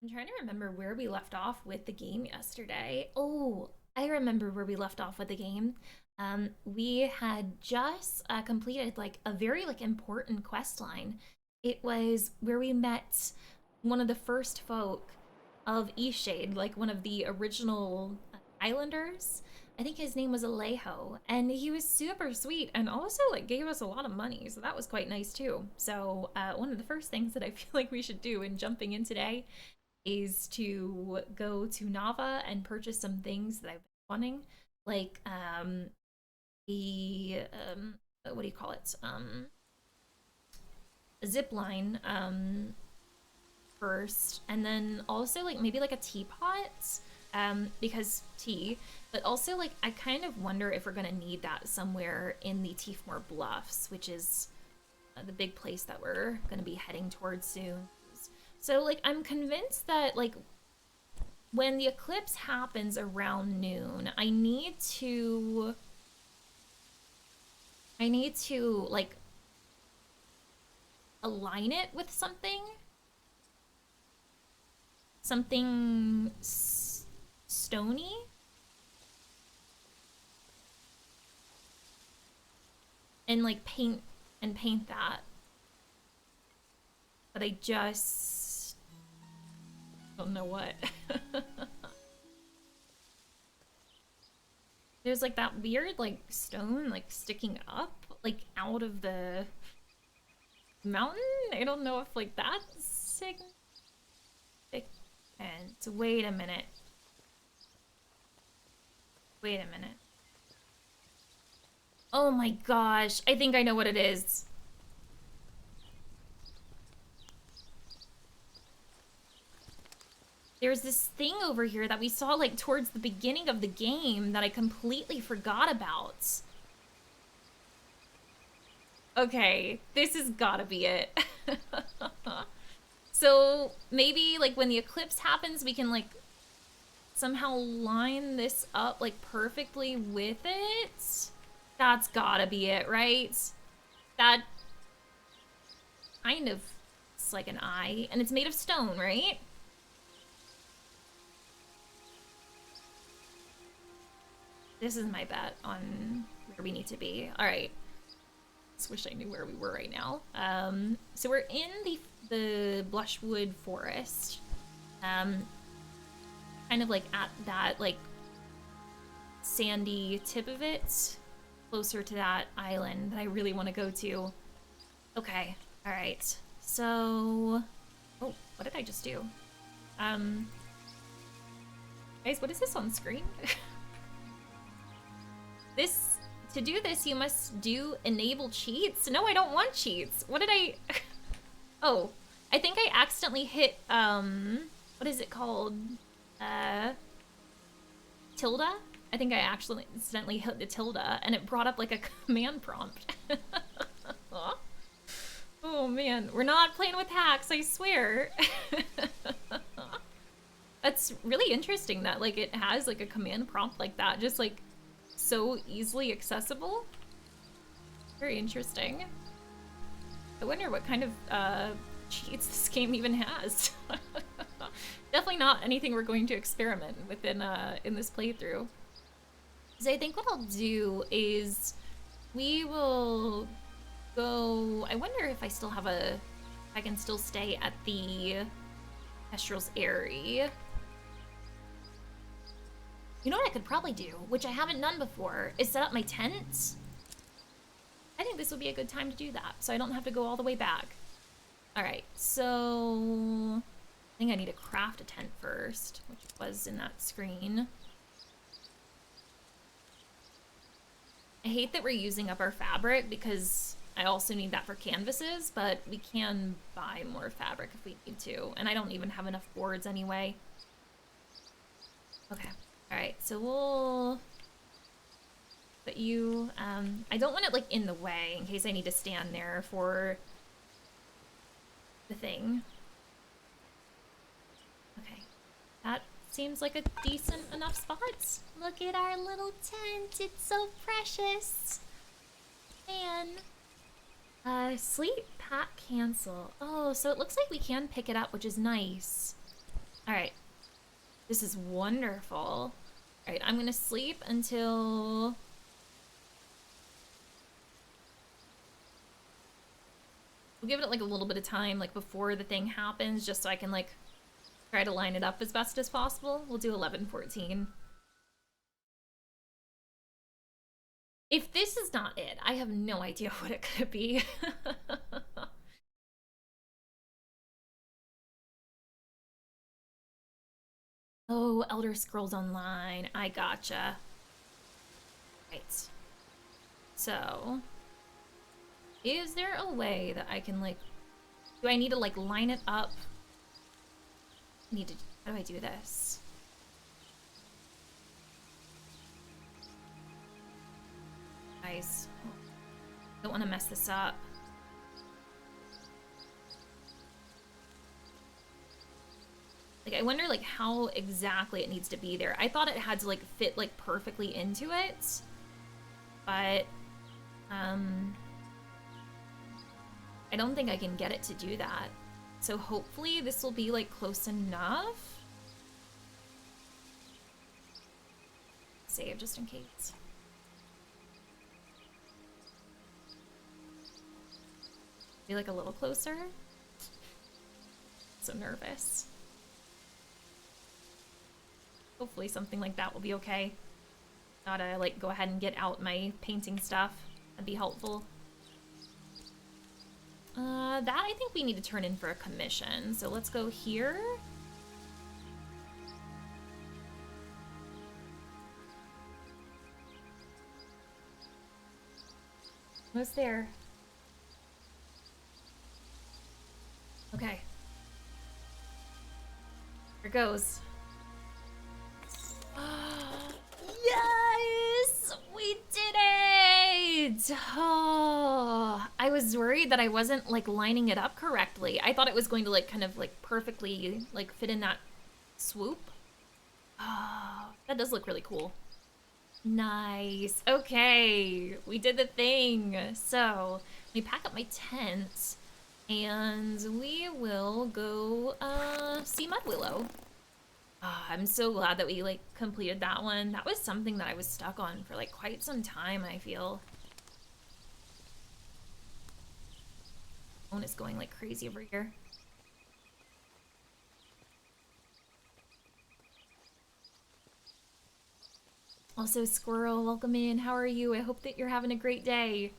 I'm trying to remember where we left off with the game yesterday. Oh, I remember where we left off with the game. We had just completed like a very like important quest line. It was where we met one of the first folk of EASTSHADE, like one of the original islanders. I think his name was Alejo, and he was super sweet and also like gave us a lot of money, so that was quite nice too. So one of the first things that I feel like we should do in jumping in today is to go to Nava and purchase some things that I've been wanting, like the what do you call it? A zip line first, and then also like maybe like a teapot because tea, but also like I kind of wonder if we're gonna need that somewhere in the Tiefmoor Bluffs, which is the big place that we're gonna be heading towards soon. So like I'm convinced that like when the eclipse happens around noon, I need to like align it with something stony and like paint that. But I just don't know what. There's like that weird like stone like sticking up like out of the mountain. I don't know if like that's significant. Wait a minute. Wait a minute. Oh my gosh, I think I know what it is. There's this thing over here that we saw like towards the beginning of the game that I completely forgot about. Okay, this has gotta be it. So maybe like when the eclipse happens, we can like somehow line this up like perfectly with it. That's gotta be it, right? That kind of is like an eye, and it's made of stone, right? This is my bet on where we need to be. All right. Just wish I knew where we were right now. So we're in the Blushwood Forest. Kind of like at that like sandy tip of it, closer to that island that I really want to go to. Okay. All right. So, oh, what did I just do? Guys, what is this on screen? This, to do this, you must do enable cheats. No, I don't want cheats. What did I, oh, I think I accidentally hit, what is it called? Tilde? I think I actually accidentally hit the tilde and it brought up like a command prompt. Oh man, we're not playing with hacks, I swear. That's really interesting that like it has like a command prompt like that, just like so easily accessible. Very interesting. I wonder what kind of cheats this game even has. Definitely not anything we're going to experiment with in this playthrough. So I think what I'll do is we will go. I wonder if I still have a. I can still stay at the Kestrel's Eyrie. You know what I could probably do, which I haven't done before, is set up my tent. I think this would be a good time to do that, so I don't have to go all the way back. All right, so I think I need to craft a tent first, which was in that screen. I hate that we're using up our fabric because I also need that for canvases, but we can buy more fabric if we need to, and I don't even have enough boards anyway. Okay. All right, so we'll put you, I don't want it like in the way in case I need to stand there for the thing. Okay, that seems like a decent enough spot. Look at our little tent, it's so precious. Man. Sleep, pack, cancel. Oh, so it looks like we can pick it up, which is nice. All right. This is wonderful. All right, I'm gonna sleep until... We'll give it like a little bit of time, like before the thing happens, just so I can like try to line it up as best as possible. We'll do 11:14. If this is not it, I have no idea what it could be. Oh, Elder Scrolls Online. I gotcha. Right. So, is there a way that I can like... Do I need to like line it up? How do I do this? Guys, don't want to mess this up. Like, I wonder like how exactly it needs to be there. I thought it had to like fit like perfectly into it, but I don't think I can get it to do that. So hopefully this will be like close enough. Save just in case. Be like a little closer. So nervous. Hopefully something like that will be okay. Gotta like go ahead and get out my painting stuff. That'd be helpful. That I think we need to turn in for a commission. So let's go here. What's there? Okay. Here goes. Yes! We did it! Oh, I was worried that I wasn't like lining it up correctly. I thought it was going to like kind of like perfectly like fit in that swoop. Oh, that does look really cool. Nice. Okay, we did the thing. So, let me pack up my tent and we will go see Mudwillow. Oh, I'm so glad that we like completed that one. That was something that I was stuck on for like quite some time, I feel. Phone is going like crazy over here. Also, Squirrel, welcome in. How are you? I hope that you're having a great day.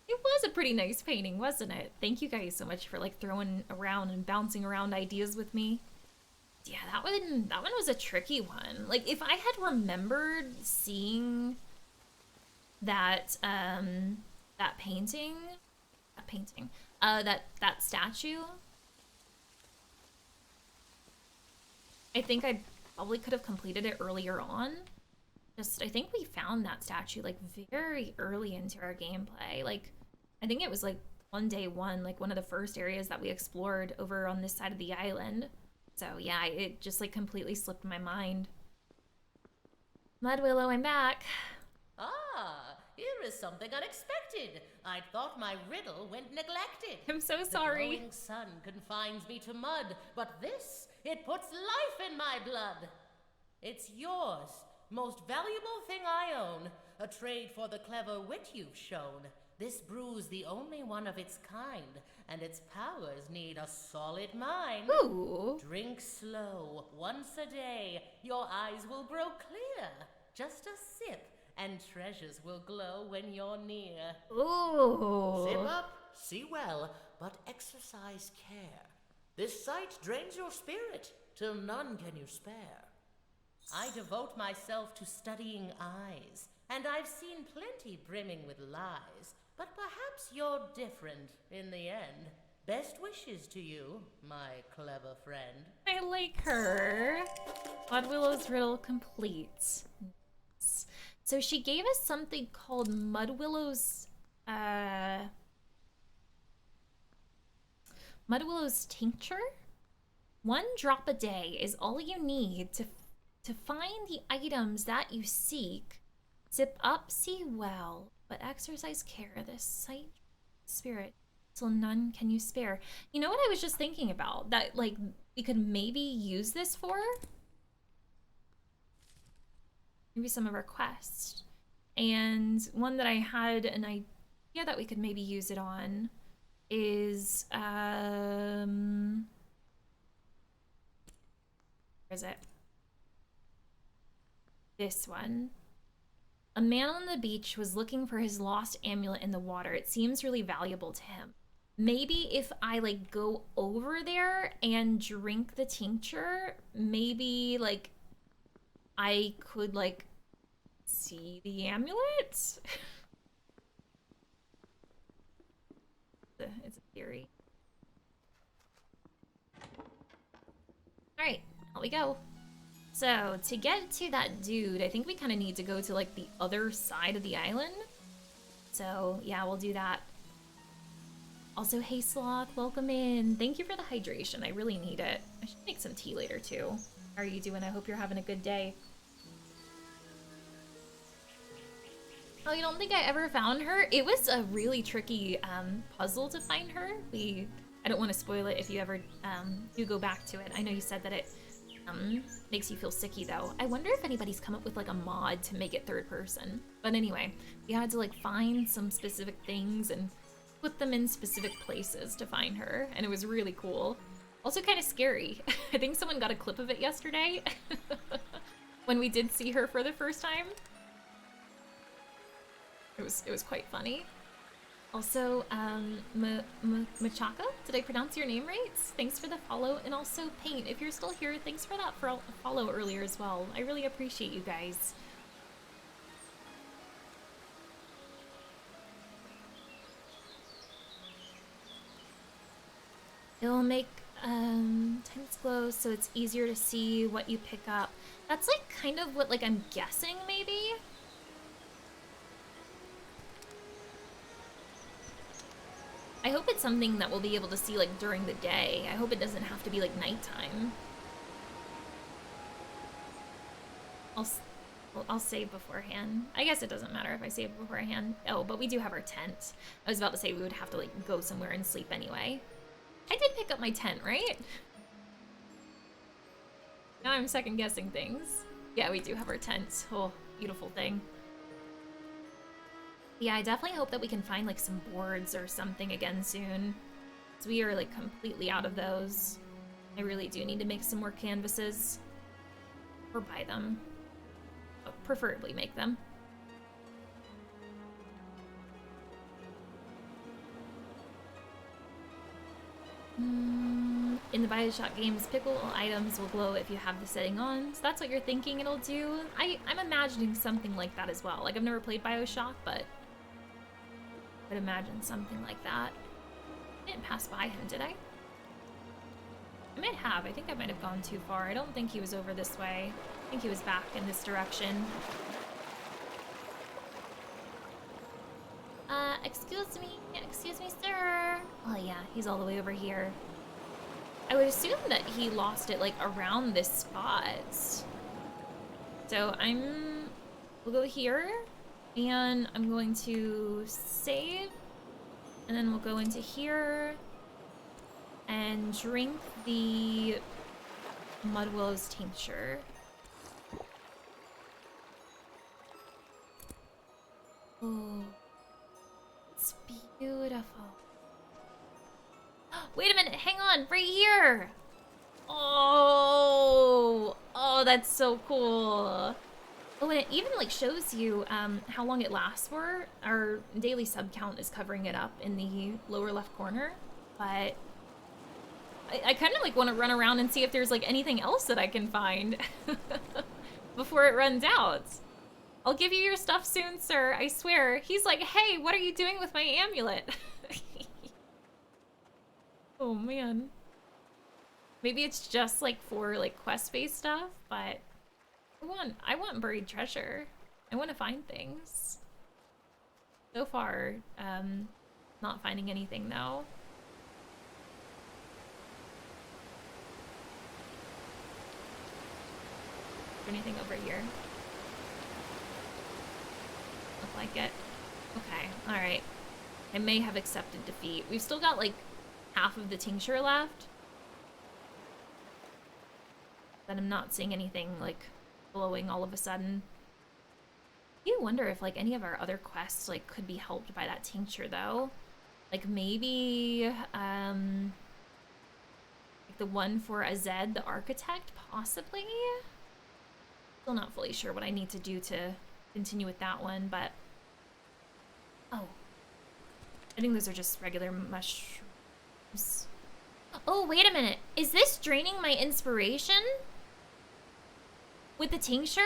It was a pretty nice painting, wasn't it? Thank you guys so much for like throwing around and bouncing around ideas with me. Yeah, that one was a tricky one. Like if I had remembered seeing that that statue, I think I probably could have completed it earlier on. I think we found that statue like very early into our gameplay. Like I think it was like on day one, like one of the first areas that we explored over on this side of the island. So yeah, it just like completely slipped my mind. Mudwillow, I'm back. Ah, here is something unexpected. I thought my riddle went neglected. I'm so sorry. The glowing sun confines me to mud, but this, it puts life in my blood. It's yours, most valuable thing I own, a trade for the clever wit you've shown. This brew's the only one of its kind, and its powers need a solid mind. Ooh. Drink slow, once a day, your eyes will grow clear. Just a sip, and treasures will glow when you're near. Ooh. Sip up, see well, but exercise care. This sight drains your spirit, till none can you spare. I devote myself to studying eyes, and I've seen plenty brimming with lies. But perhaps you're different in the end. Best wishes to you, my clever friend. I like her. Mudwillow's riddle complete. So she gave us something called Mudwillow's tincture. 1 drop a day is all you need to find the items that you seek. Sip up, see well, but exercise care. This sight spirit till none can you spare. You know what I was just thinking about? That like we could maybe use this for. Maybe some of our quests. And one that I had an idea that we could maybe use it on is, where is it? This one. A man on the beach was looking for his lost amulet in the water. It seems really valuable to him. Maybe if I like go over there and drink the tincture, maybe like I could like see the amulet? It's a theory. All right, out we go. So to get to that dude, I think we kind of need to go to like the other side of the island. So yeah, we'll do that. Also, hey Sloth, welcome in. Thank you for the hydration. I really need it. I should make some tea later too. How are you doing? I hope you're having a good day. Oh, you don't think I ever found her? It was a really tricky puzzle to find her. I don't want to spoil it if you ever do go back to it. I know you said that it makes you feel sicky though. I wonder if anybody's come up with like a mod to make it third person. But anyway, we had to like find some specific things and put them in specific places to find her, and it was really cool. Also kind of scary. I think someone got a clip of it yesterday when we did see her for the first time. It was quite funny. Also, Machaka, did I pronounce your name right? Thanks for the follow, and also Paint, if you're still here, thanks for that follow earlier as well. I really appreciate you guys. It'll make times glow so it's easier to see what you pick up. That's like kind of what like I'm guessing maybe. I hope it's something that we'll be able to see like during the day. I hope it doesn't have to be like nighttime. I'll save beforehand. I guess it doesn't matter if I save beforehand. Oh, but we do have our tent. I was about to say we would have to like go somewhere and sleep anyway. I did pick up my tent, right? Now I'm second guessing things. Yeah, we do have our tent. Oh, beautiful thing. Yeah, I definitely hope that we can find like some boards or something again soon. Because we are like completely out of those. I really do need to make some more canvases. Or buy them. But preferably make them. In the Bioshock games, pickle items will glow if you have the setting on. So that's what you're thinking it'll do? I'm imagining something like that as well. Like, I've never played Bioshock, but I would imagine something like that. I didn't pass by him, did I? I might have. I think I might have gone too far. I don't think he was over this way. I think he was back in this direction. Excuse me, sir. Oh yeah, he's all the way over here. I would assume that he lost it like around this spot. So we'll go here and I'm going to save and then we'll go into here and drink the Mudwillow's tincture. Oh, it's beautiful. Wait a minute, hang on, right here. Oh, that's so cool. Oh, and it even like shows you how long it lasts for. Our daily sub count is covering it up in the lower left corner, but I kind of like want to run around and see if there's like anything else that I can find before it runs out. I'll give you your stuff soon, sir, I swear. He's like, hey, what are you doing with my amulet? Oh man. Maybe it's just like for like quest-based stuff, but I want buried treasure. I want to find things. So far, not finding anything though. Is there anything over here? Look like it. Okay, alright. I may have accepted defeat. We've still got like half of the tincture left. But I'm not seeing anything, like, glowing all of a sudden. I do wonder if, like, any of our other quests, like, could be helped by that tincture, though. Like, maybe, like the one for Azed, the architect, possibly? Still not fully sure what I need to do to continue with that one, but... Oh. I think those are just regular mushrooms. Oh, wait a minute. Is this draining my inspiration? With the tincture?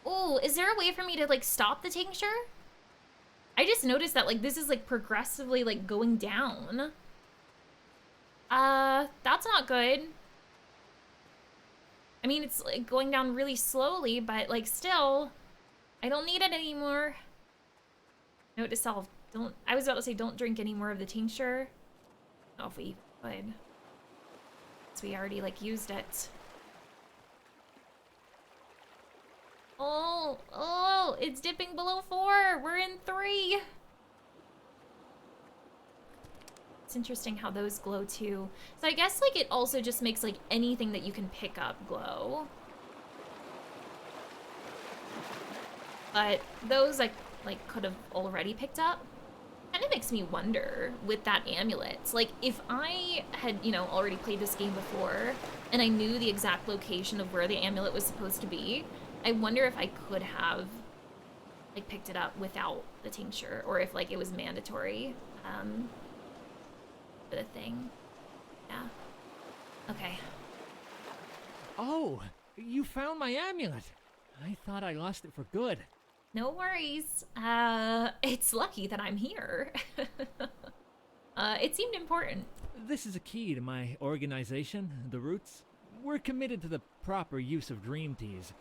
Oh, is there a way for me to, like, stop the tincture? I just noticed that, like, this is, like, progressively, like, going down. That's not good. I mean, it's, like, going down really slowly, but, like, still, I don't need it anymore. Note to self, I was about to say don't drink any more of the tincture. I don't know if we could. Because we already, like, used it. Oh, it's dipping below 4. We're in 3. It's interesting how those glow too. So I guess, like, it also just makes, like, anything that you can pick up glow. But those I, like, could have already picked up. Kind of makes me wonder with that amulet. Like, if I had, you know, already played this game before and I knew the exact location of where the amulet was supposed to be, I wonder if I could have, like, picked it up without the tincture, or if, like, it was mandatory for the thing. Yeah. Okay. Oh, you found my amulet. I thought I lost it for good. No worries. It's lucky that I'm here. It seemed important. This is a key to my organization, the Roots. We're committed to the proper use of dream teas.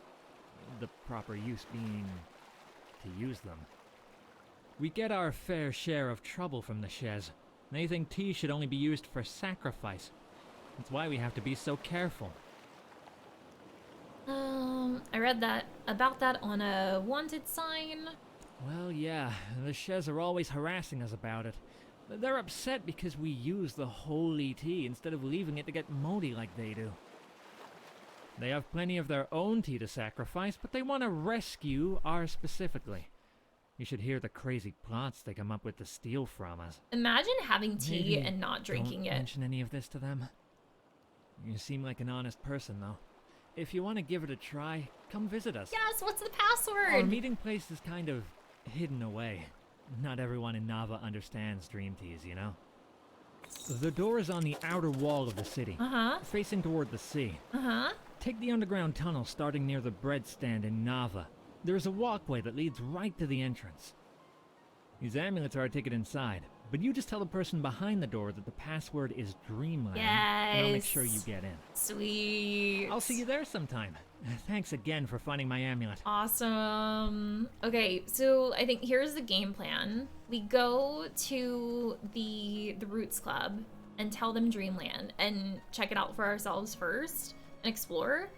The proper use being to use them. We get our fair share of trouble from the Shez. They think tea should only be used for sacrifice. That's why we have to be so careful. I read about that on a wanted sign. Well, yeah, the Shez are always harassing us about it. They're upset because we use the holy tea instead of leaving it to get moldy like they do. They have plenty of their own tea to sacrifice, but they want to rescue ours specifically. You should hear the crazy plots they come up with to steal from us. Imagine having tea Maybe and not drinking don't it. mention any of this to them. You seem like an honest person, though. If you want to give it a try, come visit us. Yes, what's the password? Our meeting place is kind of hidden away. Not everyone in Nava understands dream teas, you know? The door is on the outer wall of the city, facing toward the sea. Take the underground tunnel starting near the bread stand in Nava. There's a walkway that leads right to the entrance. These amulets are our ticket inside, but you just tell the person behind the door that the password is Dreamland, and I'll make sure you get in. Sweet. I'll see you there sometime. Thanks again for finding my amulet. Awesome. Okay, so I think here's the game plan. We go to the Roots Club and tell them Dreamland and check it out for ourselves first and explore.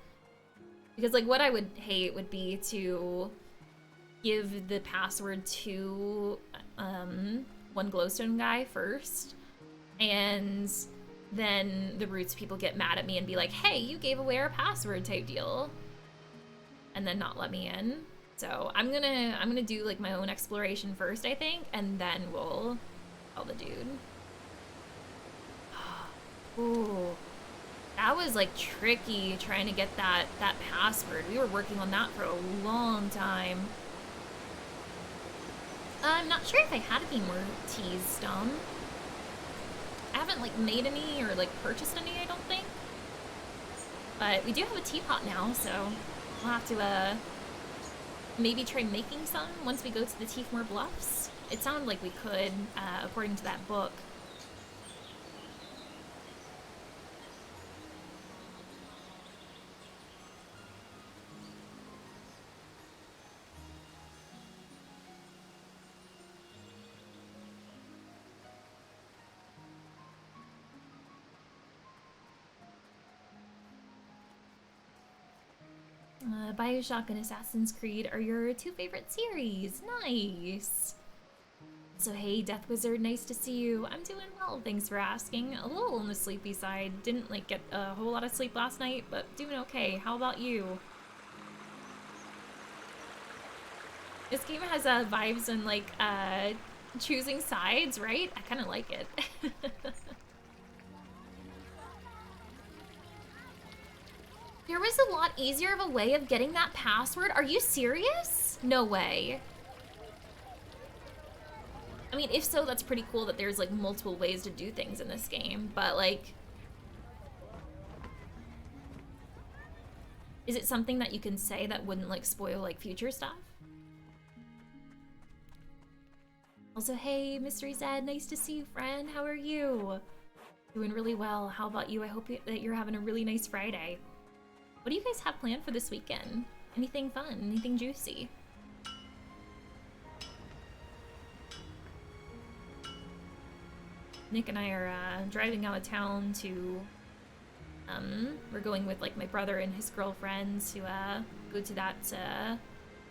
Because, like, what I would hate would be to give the password to one glowstone guy first, and then the Roots people get mad at me and be like, hey, you gave away our password type deal, and then not let me in. So I'm gonna do, like, my own exploration first, I think, and then we'll tell the dude. Ooh. That was, like, tricky trying to get that password. We were working on that for a long time. I'm not sure if I had any more teas, Stone. I haven't, like, made any or, like, purchased any, I don't think. But we do have a teapot now, so we'll have to, maybe try making some once we go to the Tiefmoor Bluffs. It sounded like we could, according to that book. BioShock and Assassin's Creed are your two favorite series. Nice. So hey, Death Wizard, nice to see you. I'm doing well, thanks for asking. A little on the sleepy side. Didn't like get a whole lot of sleep last night, but doing okay. How about you? This game has vibes and like choosing sides, right? I kind of like it. There was a lot easier of a way of getting that password. Are you serious? No way. I mean, if so, that's pretty cool that there's like multiple ways to do things in this game, but like, is it something that you can say that wouldn't like spoil like future stuff? Also, hey, Mystery Zed, nice to see you, friend. How are you? Doing really well. How about you? I hope that you're having a really nice Friday. What do you guys have planned for this weekend? Anything fun? Anything juicy? Nick and I are driving out of town to, we're going with like my brother and his girlfriend to go to that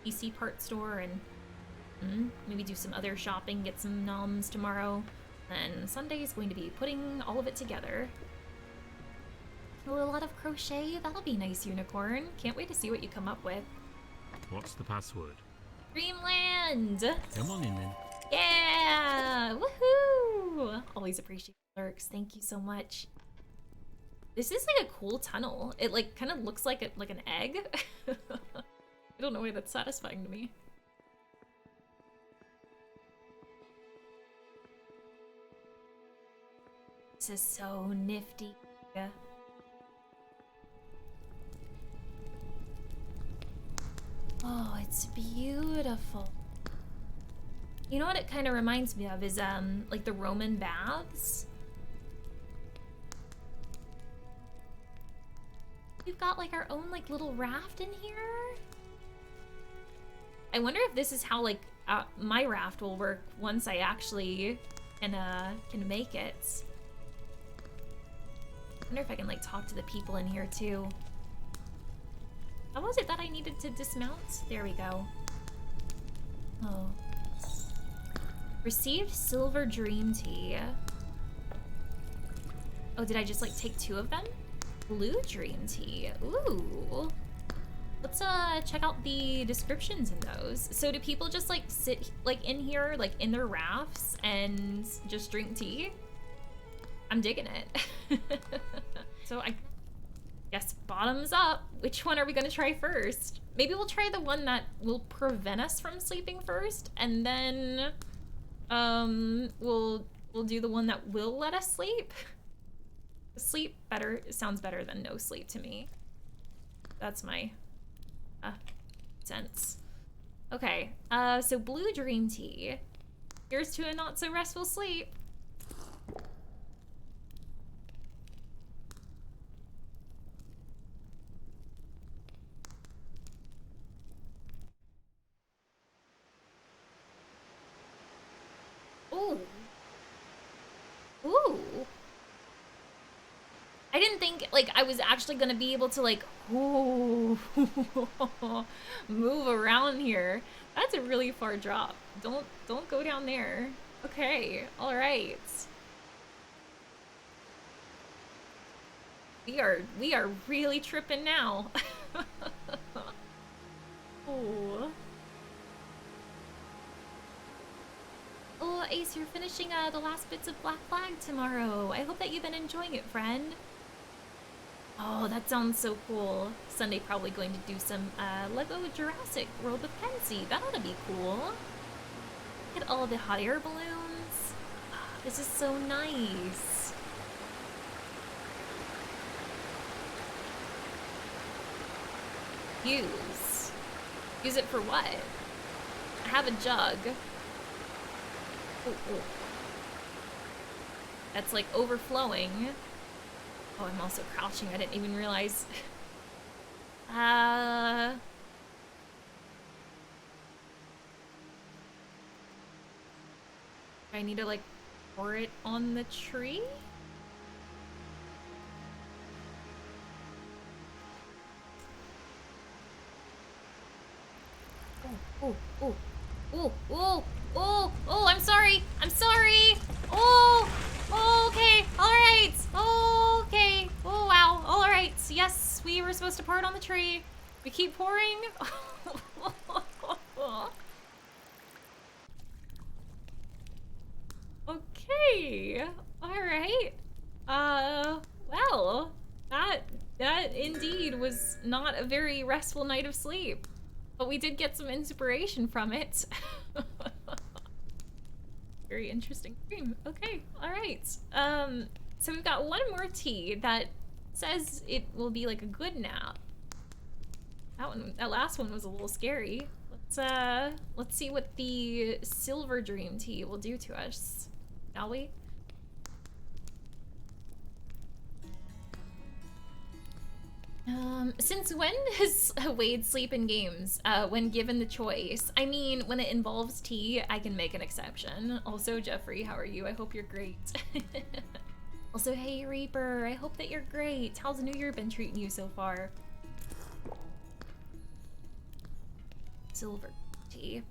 PC part store and maybe do some other shopping, get some noms tomorrow. And Sunday is going to be putting all of it together. Oh, a lot of crochet, that'll be nice, Unicorn. Can't wait to see what you come up with. What's the password? Dreamland! Come on in then. Yeah! Woohoo! Always appreciate lurks. Thank you so much. This is like a cool tunnel. It like kind of looks like like an egg. I don't know why that's satisfying to me. This is so nifty. Oh, it's beautiful. You know what it kind of reminds me of is like the Roman baths. We've got like our own like little raft in here. I wonder if this is how like my raft will work once I actually can make it. I wonder if I can like talk to the people in here too. How was it that I needed to dismount? There we go. Oh. Received silver dream tea. Oh, did I just like take 2 of them? Blue dream tea. Ooh. Let's check out the descriptions in those. So do people just like sit like in here, like in their rafts and just drink tea? I'm digging it. So I guess bottoms up. Which one are we gonna try first? Maybe we'll try the one that will prevent us from sleeping first, and then we'll do the one that will let us sleep. Sleep better sounds better than no sleep to me. That's my sense. Okay, so blue dream tea. Here's to a not so restful sleep. Ooh. Ooh. I didn't think like I was actually gonna be able to like ooh, move around here. That's a really far drop. Don't go down there. Okay, all right. We are really tripping now. Oh. Oh, Ace, you're finishing the last bits of Black Flag tomorrow. I hope that you've been enjoying it, friend. Oh, that sounds so cool. Sunday probably going to do some Lego Jurassic World with Kenzie. That ought to be cool. Look at all the hot air balloons. Oh, this is so nice. Use it for what? I have a jug. Ooh. That's like overflowing. Oh, I'm also crouching. I didn't even realize. Do I need to like pour it on the tree? Oh. Oh, oh, I'm sorry. I'm sorry. Oh, oh, okay. All right. Oh, okay. Oh, wow. All right. Yes, we were supposed to pour it on the tree. We keep pouring. Okay. All right. Well, that indeed was not a very restful night of sleep, but we did get some inspiration from it. Very interesting dream. Okay, all right. So we've got one more tea that says it will be like a good nap. That last one was a little scary. Let's see what the silver dream tea will do to us, shall we? Since when does Wade sleep in games? When given the choice. I mean, when it involves tea, I can make an exception. Also, Jeffrey, how are you? I hope you're great. Also, hey, Reaper, I hope that you're great. How's the new year been treating you so far? Silver tea.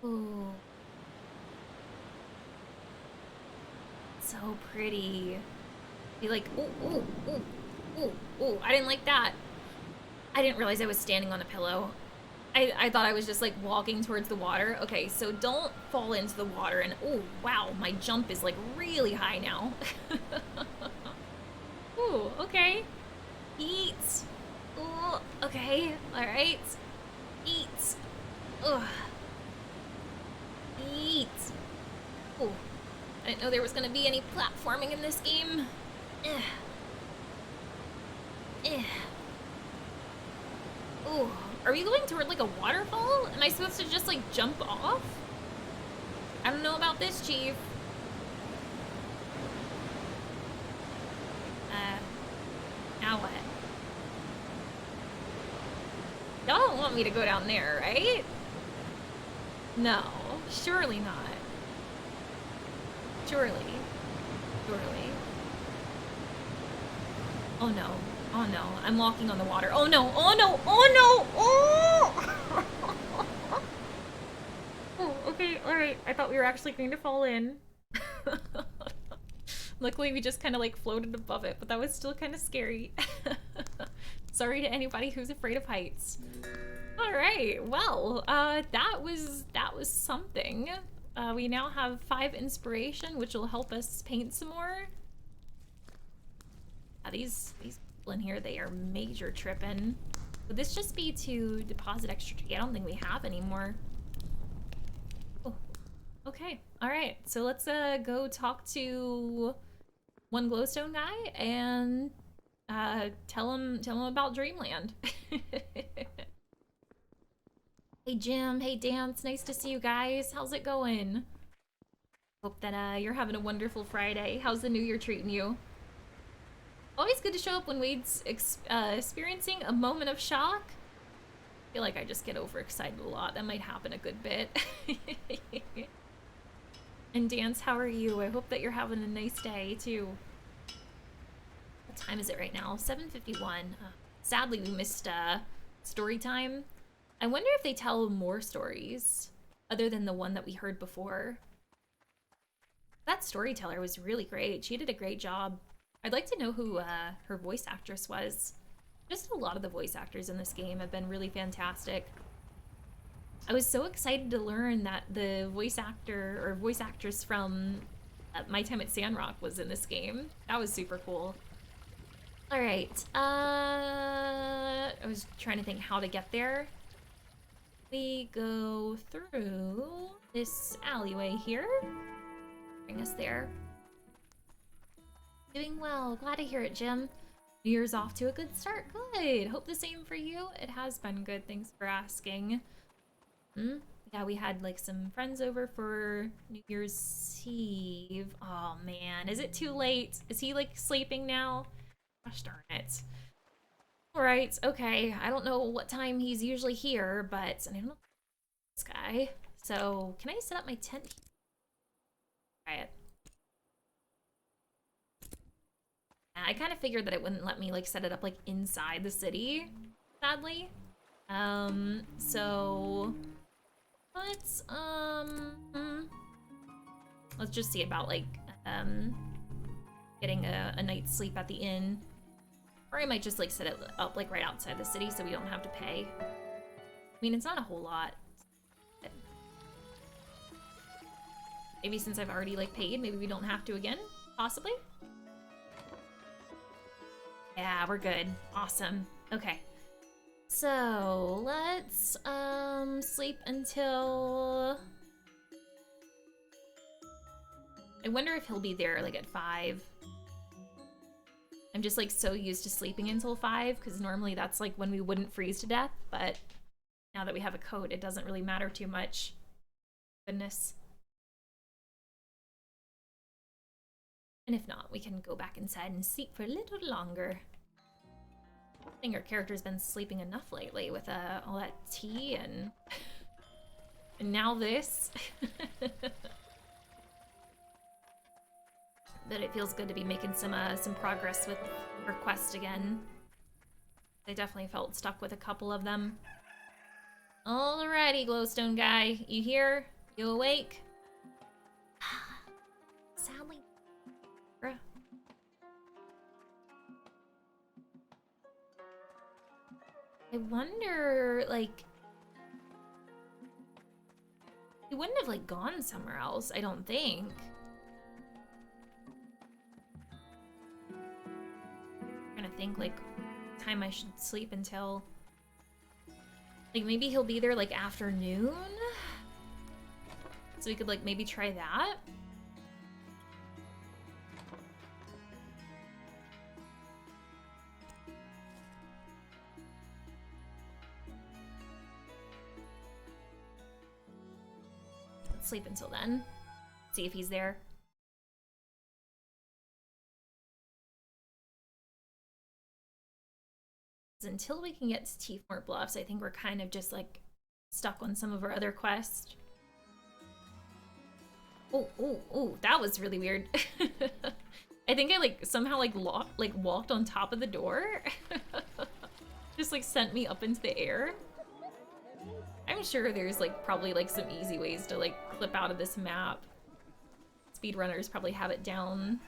Ooh. So pretty. Be like, ooh, ooh, ooh, ooh, ooh. I didn't like that. I didn't realize I was standing on a pillow. I thought I was just like walking towards the water. Okay, so don't fall into the water and oh wow, my jump is like really high now. Ooh, okay. Eat. Ooh, okay, alright. Eat. Ugh. Eat. Ooh. I didn't know there was gonna be any platforming in this game. Eh. Eh. Ooh. Are we going toward like a waterfall? Am I supposed to just like jump off? I don't know about this, Chief. Now what? Y'all don't want me to go down there, right? No, surely not. Surely. Surely. Oh no. Oh no, I'm walking on the water. Oh no, oh no, oh no, oh! Oh, okay, alright. I thought we were actually going to fall in. Luckily, we just kind of like floated above it, but that was still kind of scary. Sorry to anybody who's afraid of heights. Alright, well, that was something. We now have 5 inspiration, which will help us paint some more. These people in here, they are major tripping. Would this just be to deposit extra tea? I don't think we have anymore. Oh, okay. All right. So let's go talk to one glowstone guy and tell him about Dreamland. Hey Jim, hey Dance, nice to see you guys. How's it going? Hope that you're having a wonderful Friday. How's the new year treating you? Always good to show up when Wade's experiencing a moment of shock. I feel like I just get overexcited a lot. That might happen a good bit. And Dance, how are you? I hope that you're having a nice day too. What time is it right now? 7:51. Sadly, we missed story time. I wonder if they tell more stories other than the one that we heard before. That storyteller was really great. She did a great job. I'd like to know who her voice actress was. Just a lot of the voice actors in this game have been really fantastic. I was so excited to learn that the voice actor or voice actress from My Time at Sandrock was in this game. That was super cool. All right, I was trying to think how to get there. We go through this alleyway here. Bring us there. Doing well. Glad to hear it, Jim. New Year's off to a good start. Good. Hope the same for you. It has been good. Thanks for asking. Yeah, we had like some friends over for New Year's Eve. Oh man, is it too late? Is he like sleeping now? Gosh darn it. All right. Okay. I don't know what time he's usually here, but I don't know this guy. So can I set up my tent? Try it. I kind of figured that it wouldn't let me like set it up like inside the city, sadly. So let's just see about like getting a night's sleep at the inn. Or I might just like set it up like right outside the city so we don't have to pay. I mean, it's not a whole lot. Maybe since I've already like paid, maybe we don't have to again, possibly. Yeah, we're good. Awesome. Okay. So let's sleep until... I wonder if he'll be there like at 5. I'm just like so used to sleeping until 5 because normally that's like when we wouldn't freeze to death, but now that we have a coat, it doesn't really matter too much. Goodness. And if not, we can go back inside and sleep for a little longer. I think our character's been sleeping enough lately with all that tea and now this. But it feels good to be making some progress with our quest again. I definitely felt stuck with a couple of them. Alrighty, glowstone guy, you here? You awake? Sadly. Bruh. I wonder, like... He wouldn't have, like, gone somewhere else, I don't think. I'm trying to think, like, time I should sleep until... Like, maybe he'll be there, like, afternoon? So we could, like, maybe try that? Let's sleep until then. See if he's there. Until we can get to Teefmore Bluffs, I think we're kind of just like stuck on some of our other quests. Oh, that was really weird. I think I like somehow like walked on top of the door. Just like sent me up into the air. I'm sure there's like probably like some easy ways to like clip out of this map. Speedrunners probably have it down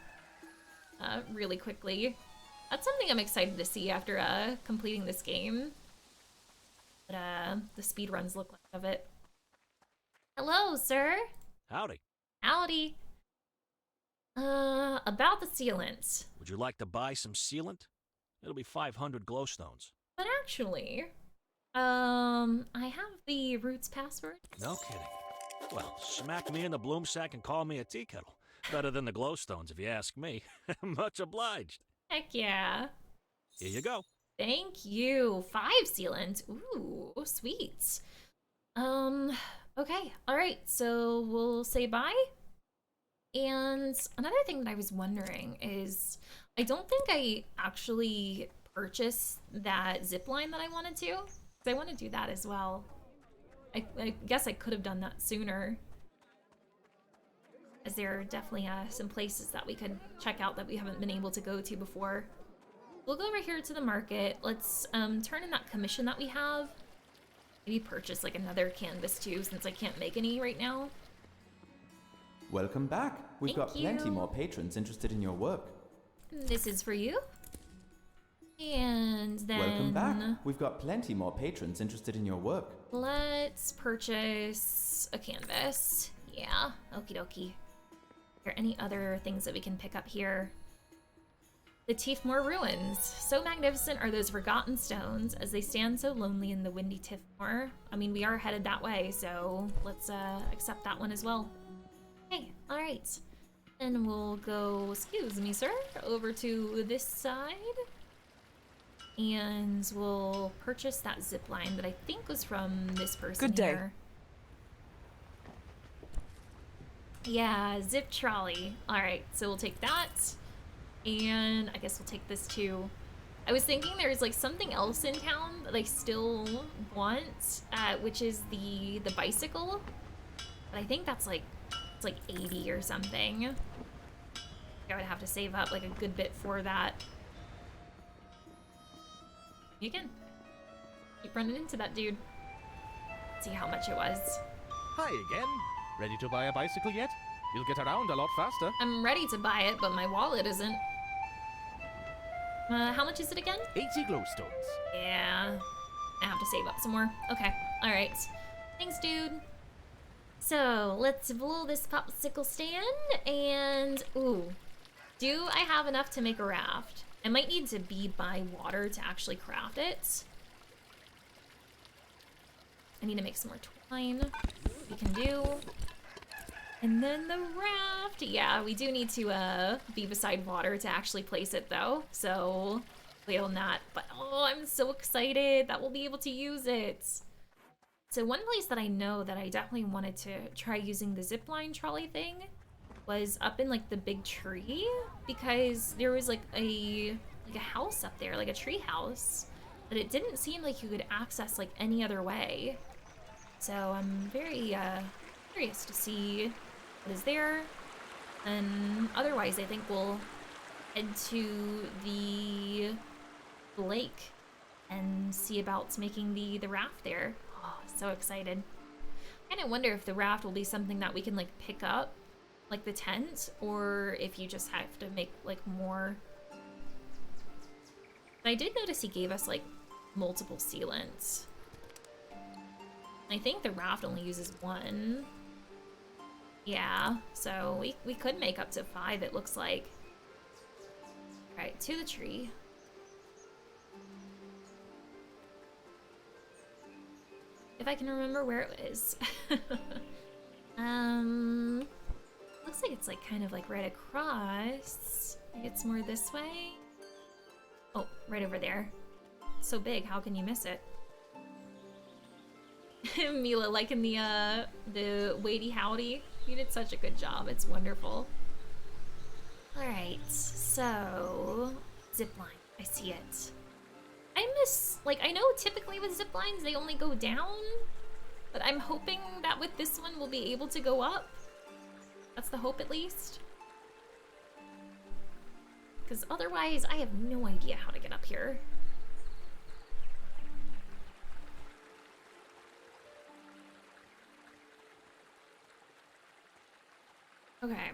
really quickly. That's something I'm excited to see after completing this game. But the speedruns look like of it. Hello, sir. Howdy. Howdy. About the sealant. Would you like to buy some sealant? It'll be 500 glowstones. But actually, I have the Roots password. No kidding. Well, smack me in the bloom sack and call me a tea kettle. Better than the glowstones, if you ask me. Much obliged. Heck yeah. Here you go. Thank you. 5 sealant. Ooh, sweet. Okay. All right. So we'll say bye. And another thing that I was wondering is, I don't think I actually purchased that zip line that I wanted to. 'Cause I want to do that as well. I guess I could have done that sooner. As there are definitely some places that we could check out that we haven't been able to go to before. We'll go over here to the market. Let's turn in that commission that we have. Maybe purchase like another canvas too, since I can't make any right now. Welcome back. We've got plenty more patrons interested in your work. This is for you. And then... Welcome back. We've got plenty more patrons interested in your work. Let's purchase a canvas. Yeah, okie dokie. Are there any other things that we can pick up here? The Teefmore Ruins. So magnificent are those forgotten stones as they stand so lonely in the windy Teefmore. I mean, we are headed that way, so let's accept that one as well. Okay, all right. And we'll go, excuse me, sir, over to this side. And we'll purchase that zip line that I think was from this person Good day. here. Yeah, zip trolley. All right, so we'll take that. And I guess we'll take this too. I was thinking there's like something else in town that I still want, which is the bicycle. But I think that's like, it's like 80 or something. I would have to save up like a good bit for that. You can. Keep running into that dude. See how much it was. Hi again. Ready to buy a bicycle yet? You'll get around a lot faster. I'm ready to buy it, but my wallet isn't. How much is it again? 80 glowstones. Yeah. I have to save up some more. Okay. Alright. Thanks, dude. So, let's blow this popsicle stand, and... Ooh. Do I have enough to make a raft? I might need to be by water to actually craft it. I need to make some more twine. We can do. And then the raft. Yeah, we do need to be beside water to actually place it though. So wait on that. But oh, I'm so excited that we'll be able to use it. So one place that I know that I definitely wanted to try using the zipline trolley thing was up in like the big tree, because there was like a house up there, like a tree house, but it didn't seem like you could access like any other way. So I'm very curious to see what is there. And otherwise I think we'll head to the lake and see about making the raft there. Oh, so excited. I kind of wonder if the raft will be something that we can like pick up, like the tent, or if you just have to make like more. I did notice he gave us like multiple sealants. I think the raft only uses one. Yeah, so we could make up to 5, it looks like. Alright, to the tree. If I can remember where it is. Looks like it's like kind of like right across. Maybe it's more this way. Oh, right over there. It's so big, how can you miss it? Mila liking the weighty howdy. You did such a good job. It's wonderful. Alright, so zipline. I see it. I miss, like, I know typically with ziplines they only go down, but I'm hoping that with this one we'll be able to go up. That's the hope, at least. Because otherwise I have no idea how to get up here. Okay.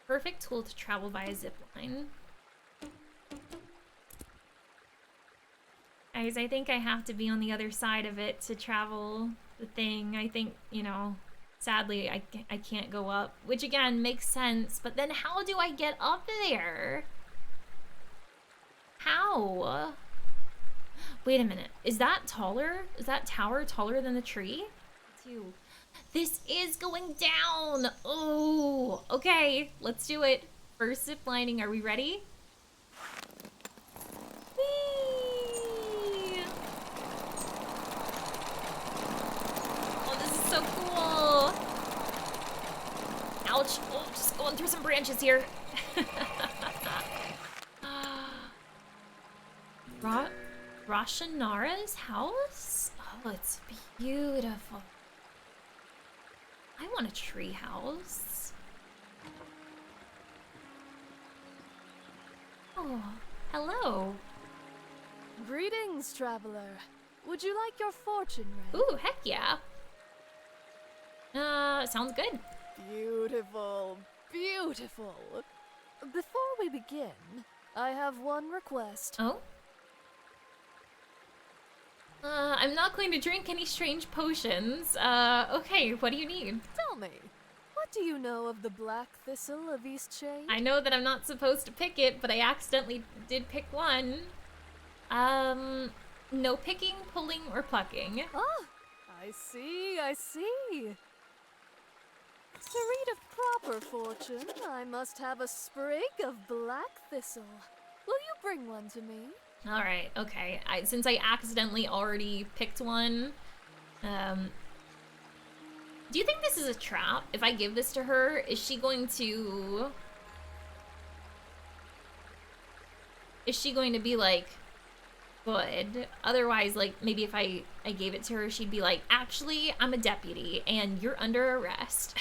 Perfect tool to travel via zipline. Guys, I think I have to be on the other side of it to travel the thing. I think, you know, sadly I can't go up, which again makes sense, but then how do I get up there? How? Wait a minute. Is that taller? Is that tower taller than the tree? This is going down. Oh, okay. Let's do it. First zip lining. Are we ready? Whee! Oh, this is so cool. Ouch. Oh, just going through some branches here. Roshanara's house? Oh, it's beautiful. I want a tree house. Oh, hello. Greetings, traveler. Would you like your fortune read? Ooh, heck yeah. Sounds good. Beautiful, beautiful. Before we begin, I have one request. Oh? I'm not going to drink any strange potions. Okay, what do you need? Tell me, what do you know of the black thistle of EASTSHADE? I know that I'm not supposed to pick it, but I accidentally did pick one. No picking, pulling, or plucking. Ah, I see, I see. To read a proper fortune, I must have a sprig of black thistle. Will you bring one to me? Alright, okay. Since I accidentally already picked one, do you think this is a trap? If I give this to her, is she going to... Is she going to be like, good? Otherwise, like, maybe if I gave it to her, she'd be like, actually, I'm a deputy, and you're under arrest.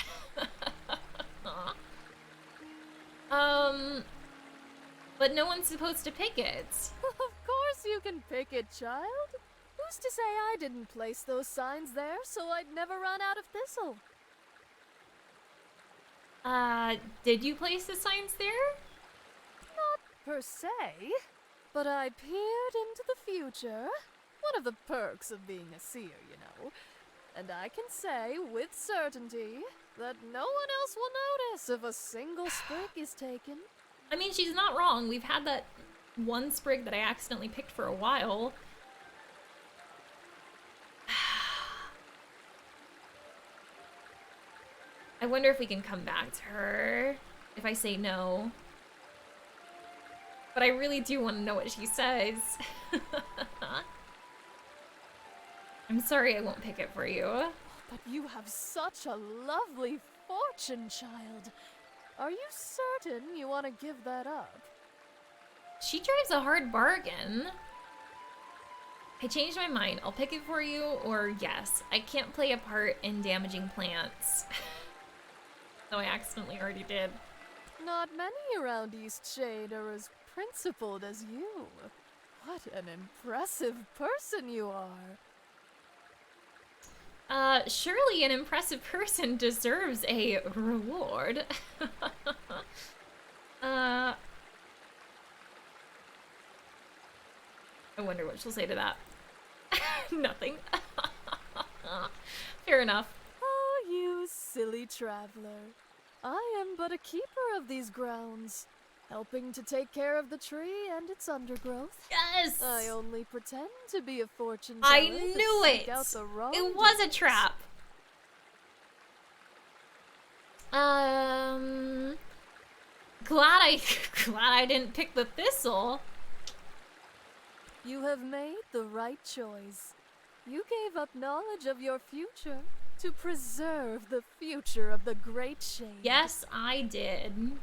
But no one's supposed to pick it. Of course you can pick it, child. Who's to say I didn't place those signs there so I'd never run out of thistle? Did you place the signs there? Not per se, but I peered into the future. One of the perks of being a seer, you know. And I can say with certainty that no one else will notice if a single sprig is taken. I mean, she's not wrong. We've had that one sprig that I accidentally picked for a while. I wonder if we can come back to her if I say no. But I really do want to know what she says. I'm sorry I won't pick it for you. But you have such a lovely fortune, child. Are you certain you want to give that up? She drives a hard bargain. I changed my mind. I'll pick it for you, or yes. I can't play a part in damaging plants. Though I accidentally already did. Not many around EASTSHADE are as principled as you. What an impressive person you are. Surely an impressive person deserves a reward. I wonder what she'll say to that. Nothing. Fair enough. Oh, you silly traveler. I am but a keeper of these grounds, helping to take care of the tree and its undergrowth. Yes! I only pretend to be a fortune teller. I knew it! It was a trap. Glad I didn't pick the thistle. You have made the right choice. You gave up knowledge of your future to preserve the future of the Great Shade. Yes, I did.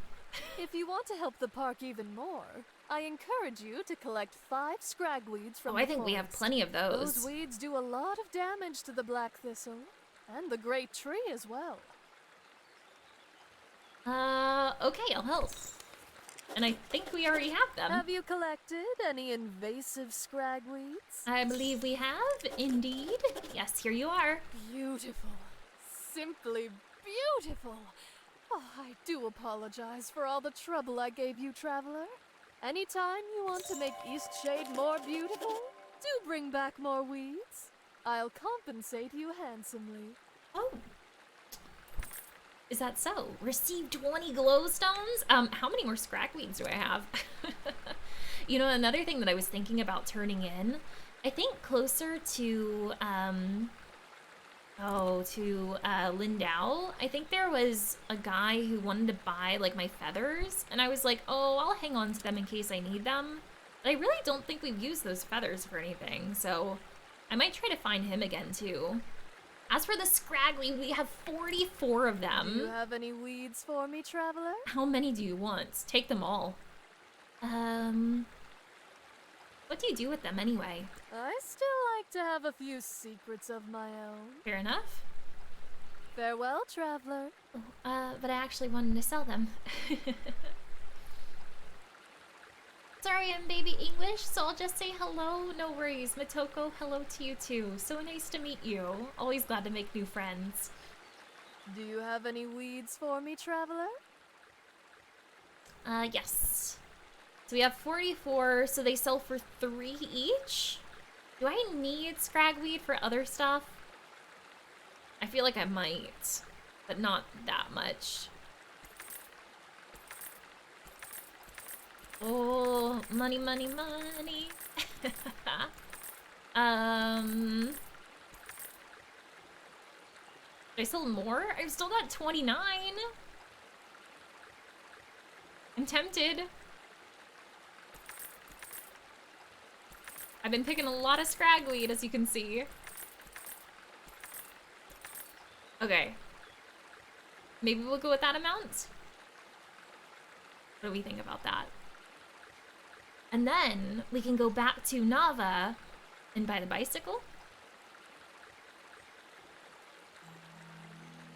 If you want to help the park even more, I encourage you to collect 5 scragweeds from the I think we have forest. plenty of those. Those weeds do a lot of damage to the black thistle, and the great tree as well. Okay, I'll help. And I think we already have them. Have you collected any invasive scragweeds? I believe we have, indeed. Yes, here you are. Beautiful. Simply beautiful. Oh, I do apologize for all the trouble I gave you, traveler. Anytime you want to make EASTSHADE more beautiful, do bring back more weeds. I'll compensate you handsomely. Oh. Is that so? Receive 20 glowstones? How many more scragweeds do I have? You know, another thing that I was thinking about turning in, I think closer to, Lindau, I think there was a guy who wanted to buy, like, my feathers, and I was like, oh, I'll hang on to them in case I need them. But I really don't think we've used those feathers for anything, so I might try to find him again, too. As for the scraggly, we have 44 of them. Do you have any weeds for me, traveler? How many do you want? Take them all. What do you do with them anyway? I still like to have a few secrets of my own. Fair enough. Farewell, traveler. But I actually wanted to sell them. Sorry, I'm baby English, so I'll just say hello. No worries. Motoko, hello to you too. So nice to meet you. Always glad to make new friends. Do you have any weeds for me, traveler? Yes. So we have 44, so they sell for 3 each? Do I need scragweed for other stuff? I feel like I might, but not that much. Oh, money, money, money. Did I sell more? I've still got 29. I'm tempted. I've been picking a lot of scragweed, as you can see. Okay. Maybe we'll go with that amount? What do we think about that? And then we can go back to Nava and buy the bicycle.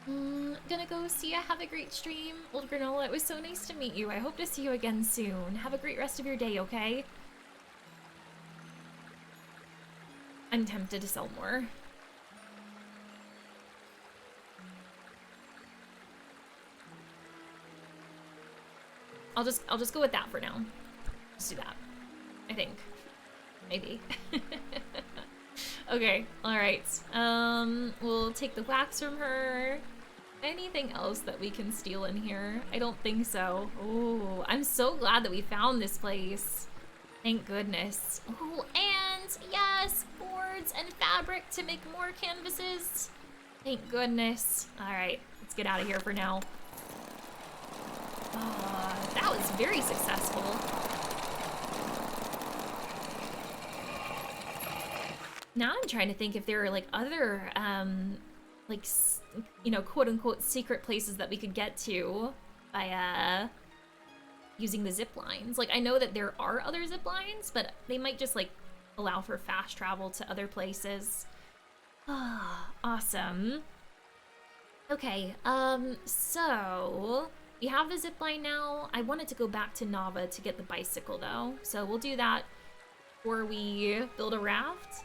Gonna go see ya. Have a great stream. Old Granola, it was so nice to meet you. I hope to see you again soon. Have a great rest of your day, okay? I'm tempted to sell more. I'll just go with that for now. Just do that. I think. Maybe. Okay, alright. We'll take the wax from her. Anything else that we can steal in here? I don't think so. Oh, I'm so glad that we found this place. Thank goodness. Oh, and yes, boards and fabric to make more canvases. Thank goodness. Alright, let's get out of here for now. That was very successful. Now I'm trying to think if there are like other, like, you know, quote unquote secret places that we could get to by, using the zip lines. Like, I know that there are other zip lines, but they might just like allow for fast travel to other places. Ah, awesome. Okay, so we have the zip line now. I wanted to go back to Nava to get the bicycle though, so we'll do that before we build a raft.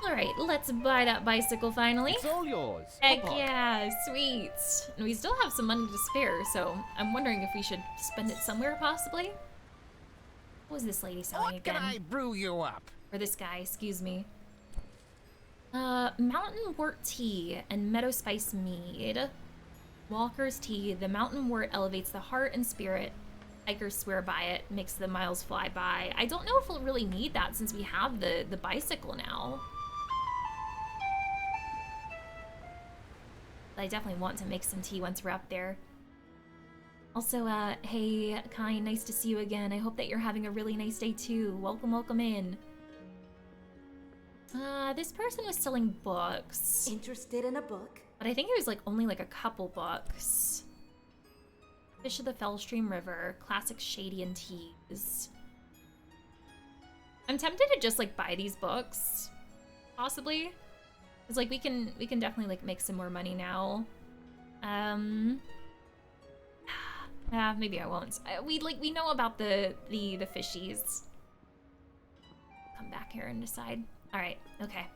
All right, let's buy that bicycle finally. It's all yours. Heck yeah, sweet. And we still have some money to spare, so I'm wondering if we should spend it somewhere possibly. What was this lady selling again? What can I brew you up? Or this guy, excuse me. Mountain wort tea and meadow spice mead. Walker's tea. The mountain wort elevates the heart and spirit. Hikers swear by it, makes the miles fly by. I don't know if we'll really need that since we have the bicycle now. But I definitely want to make some tea once we're up there. Also, hey, Kai, nice to see you again. I hope that you're having a really nice day too. Welcome, welcome in. This person was selling books. Interested in a book? But I think it was like only like a couple books. Fish of the Fellstream River, classic Shadian teas. I'm tempted to just like buy these books, possibly. Cause like we can definitely like make some more money now. Maybe I won't. We know about the fishies. Come back here and decide. All right, okay.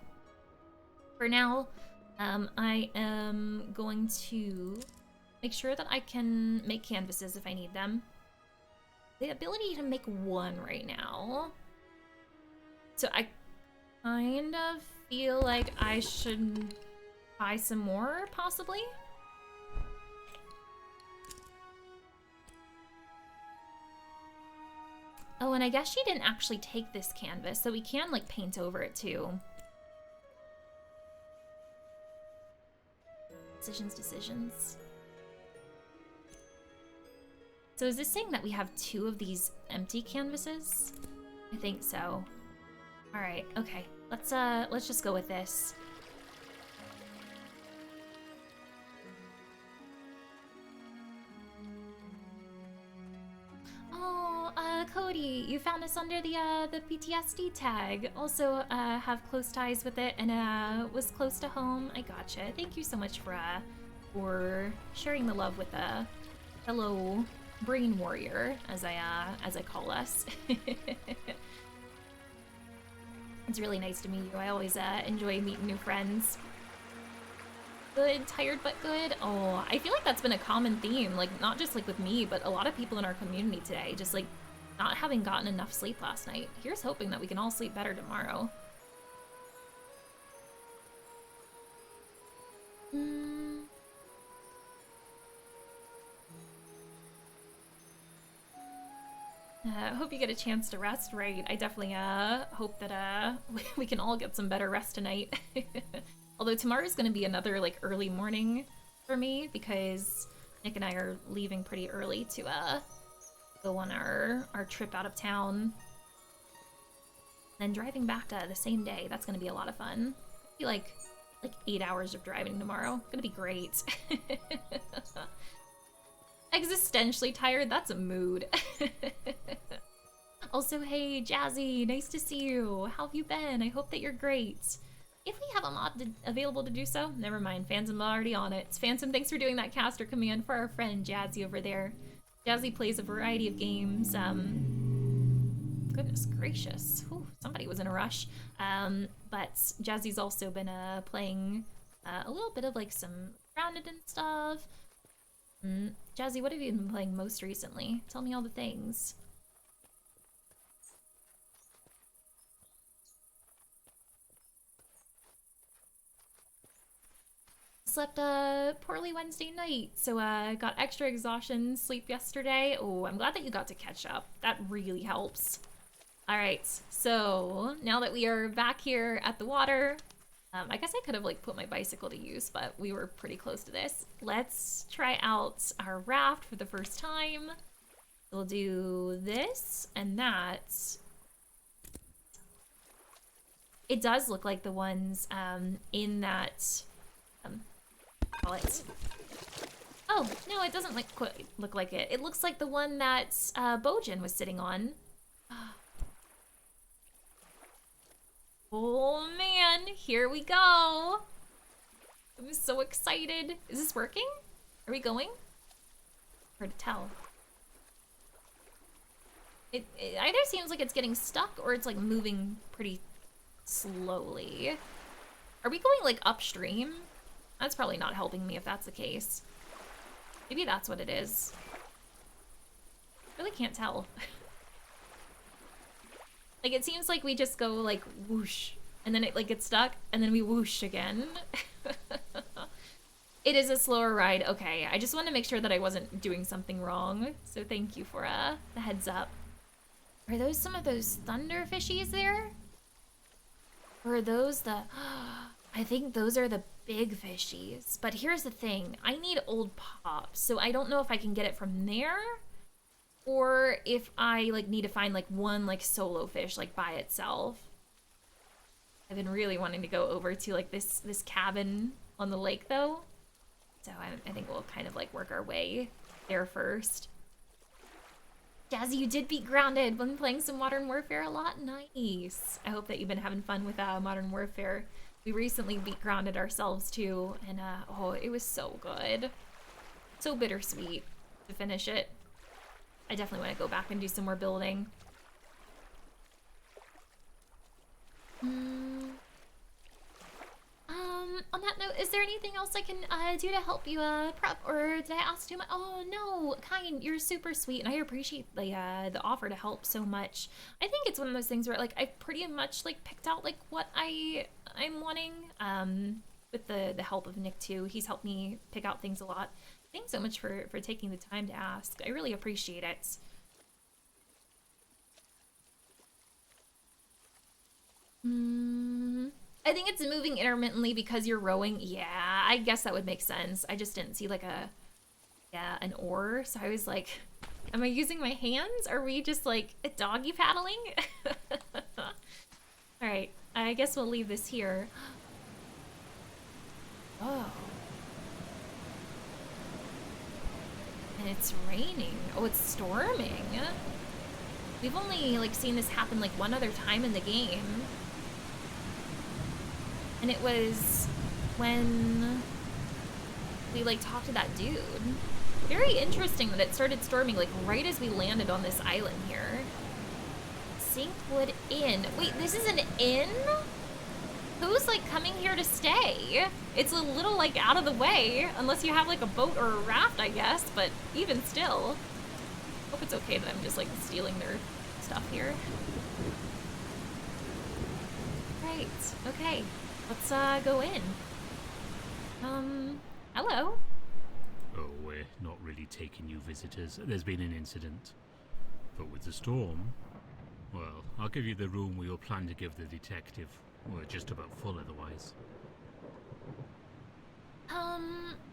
For now, I am going to make sure that I can make canvases if I need them. The ability to make one right now. So I kind of feel like I should buy some more, possibly. Oh, and I guess she didn't actually take this canvas, so we can like paint over it too. Decisions. So is this saying that we have 2 of these empty canvases? I think so. All right, okay. Let's just go with this. Oh, Cody, you found us under the PTSD tag. Also, have close ties with it and was close to home. I gotcha. Thank you so much for sharing the love with a fellow brain warrior, as I call us. It's really nice to meet you. I always enjoy meeting new friends. Good, tired but good. Oh, I feel like that's been a common theme, like not just like with me, but a lot of people in our community today, just like not having gotten enough sleep last night. Here's hoping that we can all sleep better tomorrow. I hope you get a chance to rest, right? I definitely hope that we can all get some better rest tonight. Although tomorrow's gonna be another like early morning for me because Nick and I are leaving pretty early to go on our trip out of town. Then driving back the same day, that's gonna be a lot of fun. It'll be like 8 hours of driving tomorrow. Gonna be great. Existentially tired, that's a mood. Also, hey, Jazzy, nice to see you. How have you been? I hope that you're great. if we have a mod available to do so. Never mind, Phantom already on it. Phantom, thanks for doing that caster command for our friend Jazzy over there. Jazzy plays a variety of games. Goodness gracious. Whew, somebody was in a rush. But Jazzy's also been playing a little bit of like some Grounded and stuff. Jazzy, what have you been playing most recently? Tell me all the things. Slept poorly Wednesday night, so got extra exhaustion sleep yesterday. Oh, I'm glad that you got to catch up. That really helps. All right, so now that we are back here at the water, I guess I could have like put my bicycle to use, but we were pretty close to this. Let's try out our raft for the first time. We'll do this and that. It does look like the ones in that. Call it. Oh no, it doesn't look like it. It looks like the one that Bojan was sitting on. Oh man, here we go. I'm so excited. Is this working? Are we going? Hard to tell. It either seems like it's getting stuck or it's like moving pretty slowly. Are we going like upstream? That's probably not helping me if that's the case. Maybe that's what it is. Really can't tell. Like it seems like we just go like whoosh and then it like gets stuck and then we whoosh again. It is a slower ride. Okay, I just wanted to make sure that I wasn't doing something wrong. So thank you for the heads up. Are those some of those thunder fishies there? Or are those the... I think those are the big fishies. But here's the thing. I need old pops. So I don't know if I can get it from there. Or if I like need to find like one like solo fish like by itself. I've been really wanting to go over to like this cabin on the lake though. So I think we'll kind of like work our way there first. Jazzy, you did beat Grounded when playing some Modern Warfare a lot. Nice. I hope that you've been having fun with Modern Warfare. We recently beat Grounded ourselves too, and oh, it was so good. So bittersweet to finish it. I definitely want to go back and do some more building. On that note, is there anything else I can do to help you prep, or did I ask too much? Oh no, Kyan, you're super sweet, and I appreciate the offer to help so much. I think it's one of those things where like I pretty much like picked out like what I'm wanting. With the help of Nick too, he's helped me pick out things a lot. Thanks so much for taking the time to ask. I really appreciate it. I think it's moving intermittently because you're rowing. Yeah, I guess that would make sense. I just didn't see like an oar, so I was like, am I using my hands? Are we just like doggy paddling? All right, I guess we'll leave this here. Oh. And it's raining. Oh, it's storming. We've only like seen this happen like one other time in the game. And it was when we like talked to that dude. Very interesting that it started storming like right as we landed on this island here. Sinkwood Inn. Wait, this is an inn? Who's like coming here to stay? It's a little like out of the way, unless you have like a boat or a raft, I guess, but even still. Hope it's okay that I'm just like stealing their stuff here. Right, okay. Let's go in. Hello? Oh, we're not really taking you visitors. There's been an incident. But with the storm, well, I'll give you the room we all plan to give the detective. We're just about full otherwise.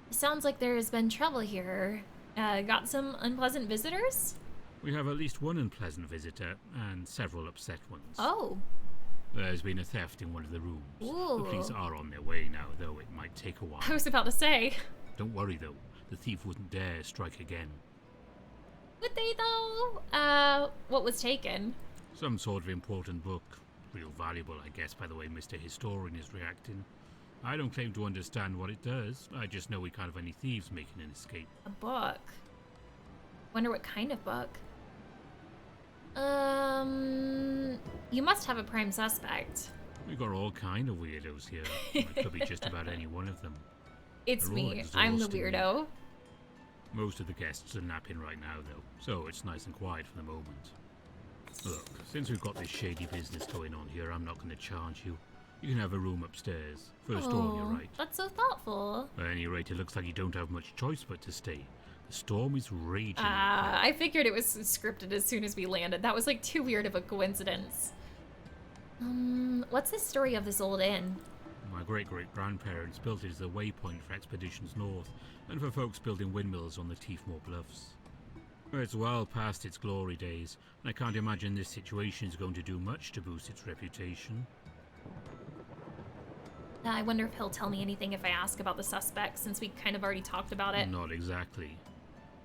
Sounds like there's been trouble here. Got some unpleasant visitors? We have at least one unpleasant visitor and several upset ones. Oh. There's been a theft in one of the rooms. Ooh. The police are on their way now, though it might take a while. I was about to say. Don't worry, though. The thief wouldn't dare strike again. Would they, though? What was taken? Some sort of important book. real valuable, I guess, by the way Mr. Historian is reacting. I don't claim to understand what it does. I just know we can't have any thieves making an escape. A book. Wonder what kind of book. You must have a prime suspect. We got all kind of weirdos here. It could be just about any one of them. It's They're all me. I'm the exhausting. weirdo. Most of the guests are napping right now, though, so it's nice and quiet for the moment. Look, since we've got this shady business going on here, I'm not going to charge you. You can have a room upstairs. First storm, you're right. That's so thoughtful. At any rate, it looks like you don't have much choice but to stay. The storm is raging. I figured it was scripted as soon as we landed. That was like too weird of a coincidence. What's the story of this old inn? My great-great-grandparents built it as a waypoint for expeditions north, and for folks building windmills on the Tiefmoor Bluffs. It's well past its glory days, and I can't imagine this situation is going to do much to boost its reputation. I wonder if he'll tell me anything if I ask about the suspect, since we kind of already talked about it. Not exactly.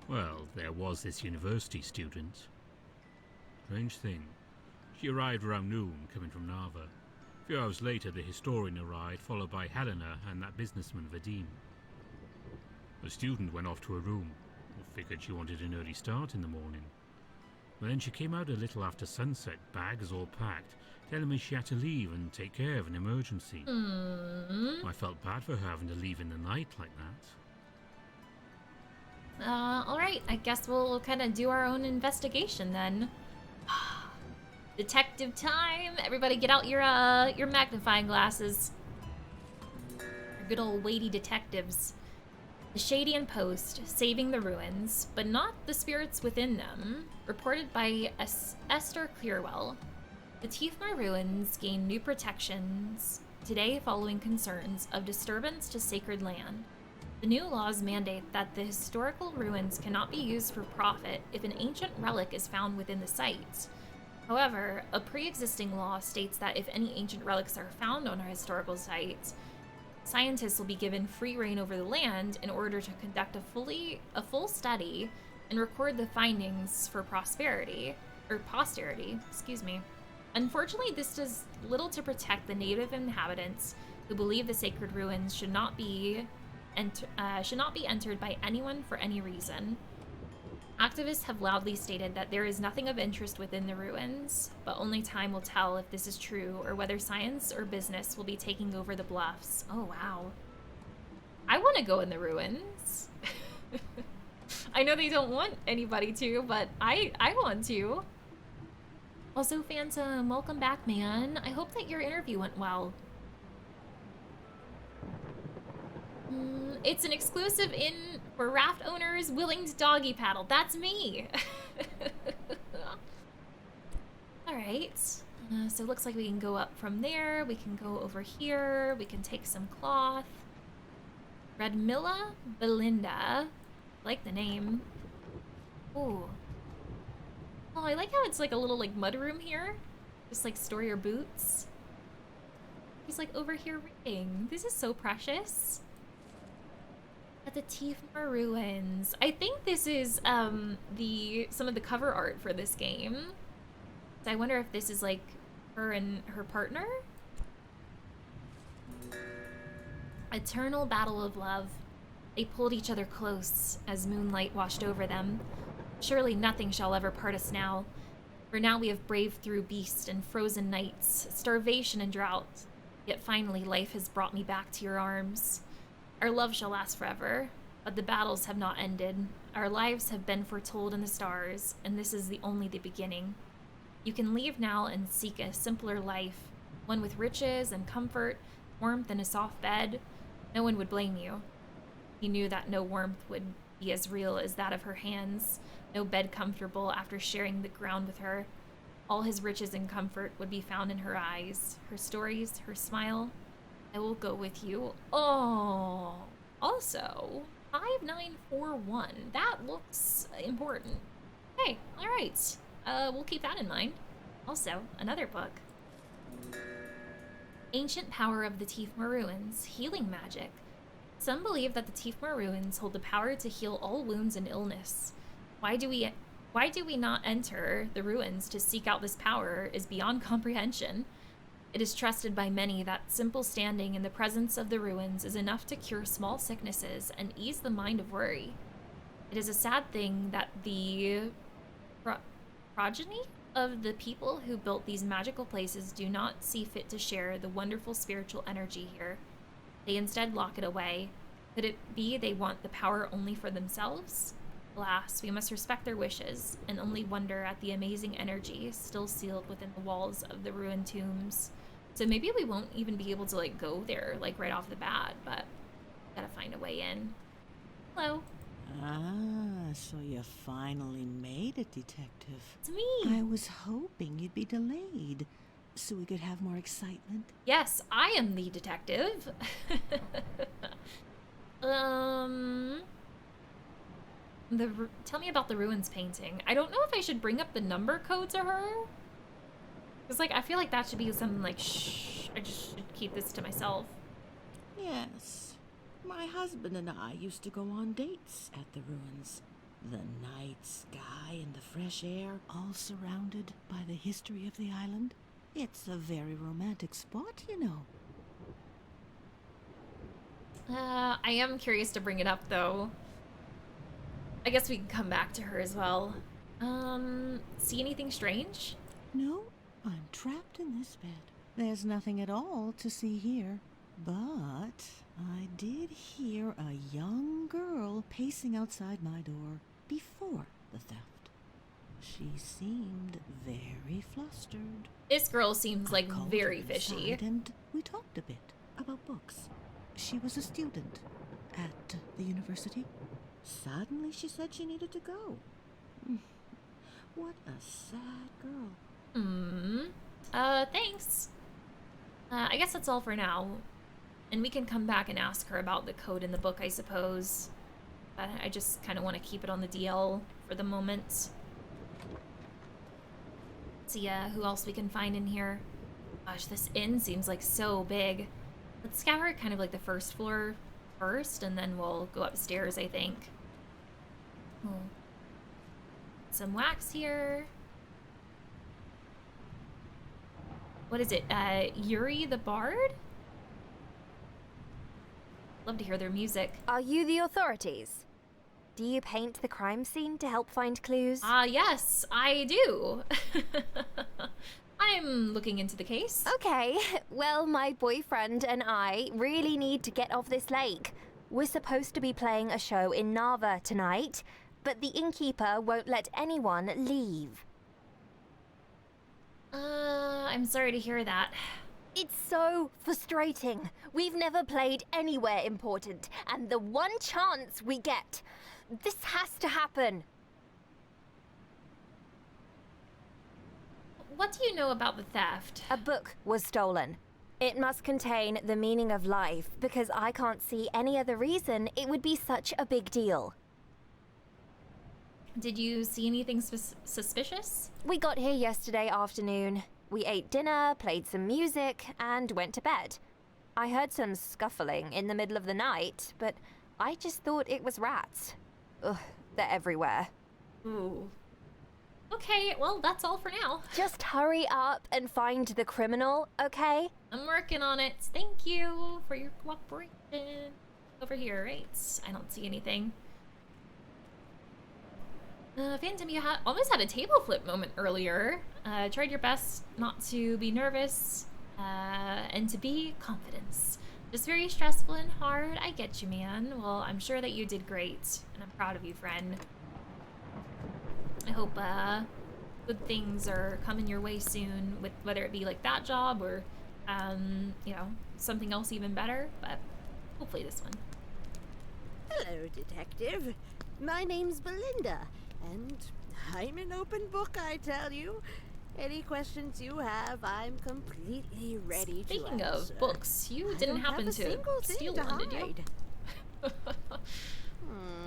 Well, there was this university student. Strange thing. She arrived around noon, coming from Nava. A few hours later, the historian arrived, followed by Helena and that businessman, Vadim. The student went off to her room. Figured she wanted an early start in the morning. But then she came out a little after sunset, bags all packed, telling me she had to leave and take care of an emergency. I felt bad for her having to leave in the night like that. Alright, I guess we'll kind of do our own investigation then. Detective time! Everybody get out your magnifying glasses. Your good old weighty detectives. The Shadian Post, saving the ruins, but not the spirits within them. Reported by Esther Clearwell. The Tiefmoor ruins gain new protections today following concerns of disturbance to sacred land. The new laws mandate that the historical ruins cannot be used for profit if an ancient relic is found within the site. However, a pre-existing law states that if any ancient relics are found on a historical site, scientists will be given free reign over the land in order to conduct a full study and record the findings for posterity. Unfortunately, this does little to protect the native inhabitants who believe the sacred ruins should not be entered by anyone for any reason. Activists have loudly stated that there is nothing of interest within the ruins, but only time will tell if this is true or whether science or business will be taking over the bluffs. Oh, wow. I want to go in the ruins. I know they don't want anybody to, but I want to. Also, Phantom, welcome back, man. I hope that your interview went well. It's an exclusive inn for raft owners willing to doggy paddle. That's me. All right. So it looks like we can go up from there. We can go over here. We can take some cloth. Redmilla Belinda. Like the name. Ooh. Oh, I like how it's like a little like mudroom here. Just like store your boots. He's like over here reading. This is so precious. At the Tiefmoor ruins. I think this is some of the cover art for this game. So I wonder if this is like her and her partner. Eternal battle of love. They pulled each other close as moonlight washed over them. Surely nothing shall ever part us now. For now we have braved through beast and frozen nights, starvation and drought. Yet finally life has brought me back to your arms. Our love shall last forever, but the battles have not ended. Our lives have been foretold in the stars, and this is only the beginning. You can leave now and seek a simpler life, one with riches and comfort, warmth and a soft bed. No one would blame you. He knew that no warmth would be as real as that of her hands, no bed comfortable after sharing the ground with her. All his riches and comfort would be found in her eyes, her stories, her smile. I will go with you. Oh, also, 5941. That looks important. Hey, all right. We'll keep that in mind. Also, another book. Ancient Power of the Tiefmoor Ruins, Healing Magic. Some believe that the Tiefmoor Ruins hold the power to heal all wounds and illness. Why do we not enter the ruins to seek out this power is beyond comprehension. It is trusted by many that simple standing in the presence of the ruins is enough to cure small sicknesses and ease the mind of worry. It is a sad thing that the progeny of the people who built these magical places do not see fit to share the wonderful spiritual energy here. They instead lock it away. Could it be they want the power only for themselves? Alas, we must respect their wishes and only wonder at the amazing energy still sealed within the walls of the ruined tombs. So maybe we won't even be able to like go there like right off the bat, but gotta find a way in. Hello. Ah, so you finally made it, Detective. It's me. I was hoping you'd be delayed so we could have more excitement. Yes, I am the detective. Tell me about the ruins painting. I don't know if I should bring up the number code to her. Because, like, I feel like that should be something like, shh, I just should keep this to myself. Yes. My husband and I used to go on dates at the ruins. The night sky and the fresh air, all surrounded by the history of the island. It's a very romantic spot, you know. I am curious to bring it up, though. I guess we can come back to her as well. See anything strange? No, I'm trapped in this bed. There's nothing at all to see here. But I did hear a young girl pacing outside my door before the theft. She seemed very flustered. This girl seems like very her fishy. inside and we talked a bit about books. She was a student at the university. Suddenly she said she needed to go. What a sad girl. Thanks. I guess that's all for now. And we can come back and ask her about the code in the book, I suppose. I just kind of want to keep it on the DL for the moment. See who else we can find in here. Gosh, this inn seems like so big. Let's scour kind of like the first floor first, and then we'll go upstairs, I think. Oh. Some wax here. What is it? Yuri the Bard? Love to hear their music. Are you the authorities? Do you paint the crime scene to help find clues? Yes, I do. I'm looking into the case. Okay, well, my boyfriend and I really need to get off this lake. We're supposed to be playing a show in Narva tonight, but the innkeeper won't let anyone leave. I'm sorry to hear that. It's so frustrating. We've never played anywhere important, and the one chance we get, this has to happen. What do you know about the theft? A book was stolen. It must contain the meaning of life, because I can't see any other reason it would be such a big deal. Did you see anything suspicious? We got here yesterday afternoon. We ate dinner, played some music, and went to bed. I heard some scuffling in the middle of the night, but I just thought it was rats. Ugh, they're everywhere. Ooh. Okay, well, that's all for now. Just hurry up and find the criminal, okay? I'm working on it. Thank you for your cooperation. Over here, right? I don't see anything. Phantom, you almost had a table flip moment earlier. Tried your best not to be nervous and to be confident. Just very stressful and hard. I get you, man. Well, I'm sure that you did great, and I'm proud of you, friend. I hope good things are coming your way soon, with whether it be like that job or, you know, something else even better. But hopefully this one. Hello, Detective. My name's Belinda, and I'm an open book, I tell you. Any questions you have, I'm completely ready to answer. Speaking of books, you didn't happen to steal one, did you?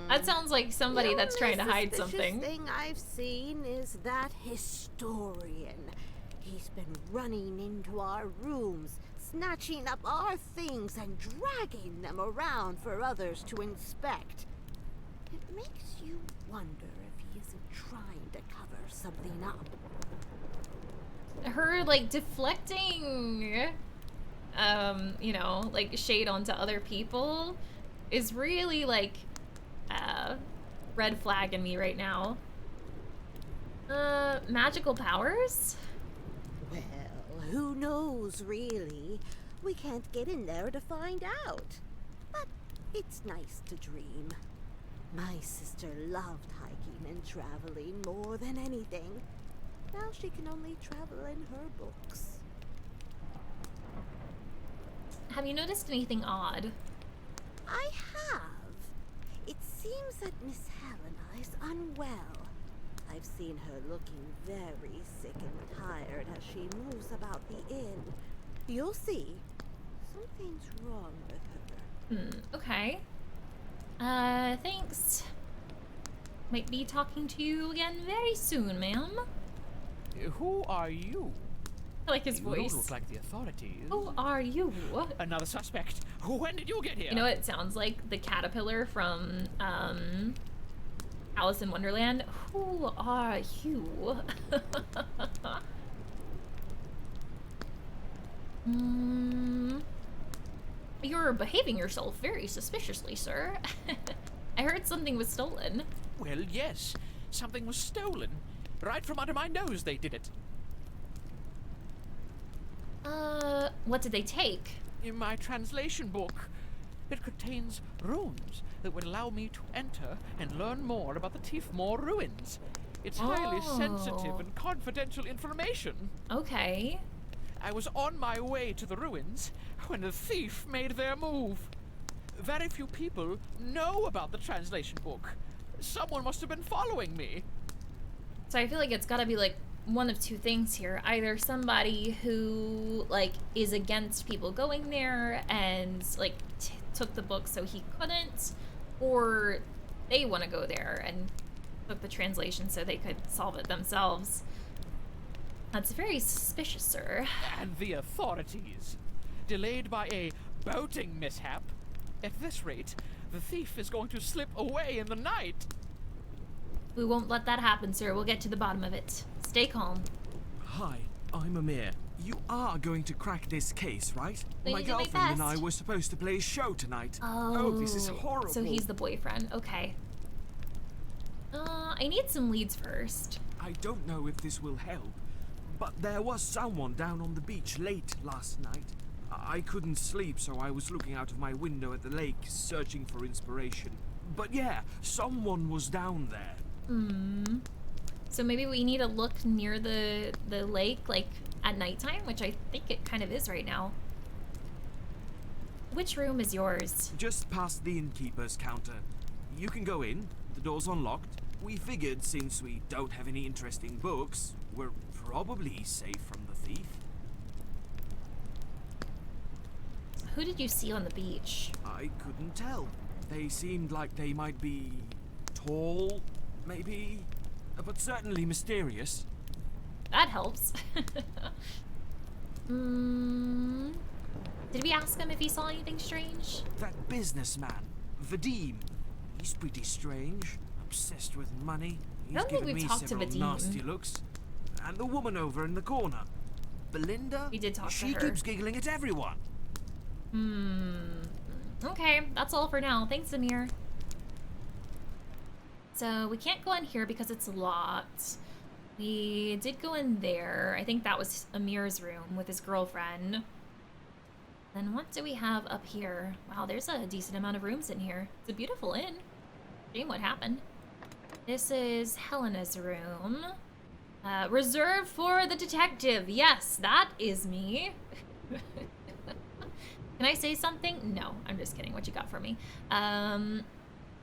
That sounds like somebody that's trying to hide something. The thing I've seen is that historian. He's been running into our rooms, snatching up our things and dragging them around for others to inspect. It makes you wonder if he isn't trying to cover something up. her like deflecting you know, like shade onto other people is really like red flag in me right now. Magical powers? Well, who knows, really? We can't get in there to find out. But it's nice to dream. My sister loved hiking and traveling more than anything. Now she can only travel in her books. Have you noticed anything odd? I have. It seems that Miss Helena is unwell. I've seen her looking very sick and tired as she moves about the inn. You'll see. Something's wrong with her. Okay. Thanks. Might be talking to you again very soon, ma'am. Who are you? I like his You voice. don't look like the authorities. Who are you? Another suspect. When did you get here? You know what it sounds like? The caterpillar from, Alice in Wonderland. Who are you? You're behaving yourself very suspiciously, sir. I heard something was stolen. Well, yes. Something was stolen. Right from under my nose they did it. What did they take? In my translation book. It contains runes that would allow me to enter and learn more about the Tiefmoor ruins. It's highly sensitive and confidential information. Okay. I was on my way to the ruins when the thief made their move. Very few people know about the translation book. Someone must have been following me. So I feel like it's gotta be like one of two things here. Either somebody who like is against people going there and like took the book so he couldn't, or they want to go there and took the translation so they could solve it themselves. That's very suspicious, sir. And the authorities. Delayed by a boating mishap. At this rate, the thief is going to slip away in the night. We won't let that happen, sir. We'll get to the bottom of it. Stay calm. Hi, I'm Amir. You are going to crack this case, right? Going My to do my girlfriend and I best. were supposed to play a show tonight. Oh, this is horrible. So he's the boyfriend. Okay. I need some leads first. I don't know if this will help, but there was someone down on the beach late last night. I couldn't sleep, so I was looking out of my window at the lake, searching for inspiration. But yeah, someone was down there. So maybe we need to look near the lake, like, at nighttime, which I think it kind of is right now. Which room is yours? Just past the innkeeper's counter. You can go in. The door's unlocked. We figured since we don't have any interesting books, we're probably safe from the thief. Who did you see on the beach? I couldn't tell. They seemed like they might be tall, maybe, but certainly mysterious. That helps. Did we ask him if he saw anything strange? That businessman, Vadim. He's pretty strange. Obsessed with money. He's don't think given we've me talked to several Vadim. nasty looks. And the woman over in the corner, Belinda. We did talk to She her. keeps giggling at everyone. Okay, that's all for now. Thanks, Amir. So we can't go in here because it's locked. We did go in there. I think that was Amir's room with his girlfriend. Then what do we have up here? Wow, there's a decent amount of rooms in here. It's a beautiful inn. Shame what happened. This is Helena's room. Reserved for the detective. Yes, that is me. Can I say something? No, I'm just kidding. What you got for me?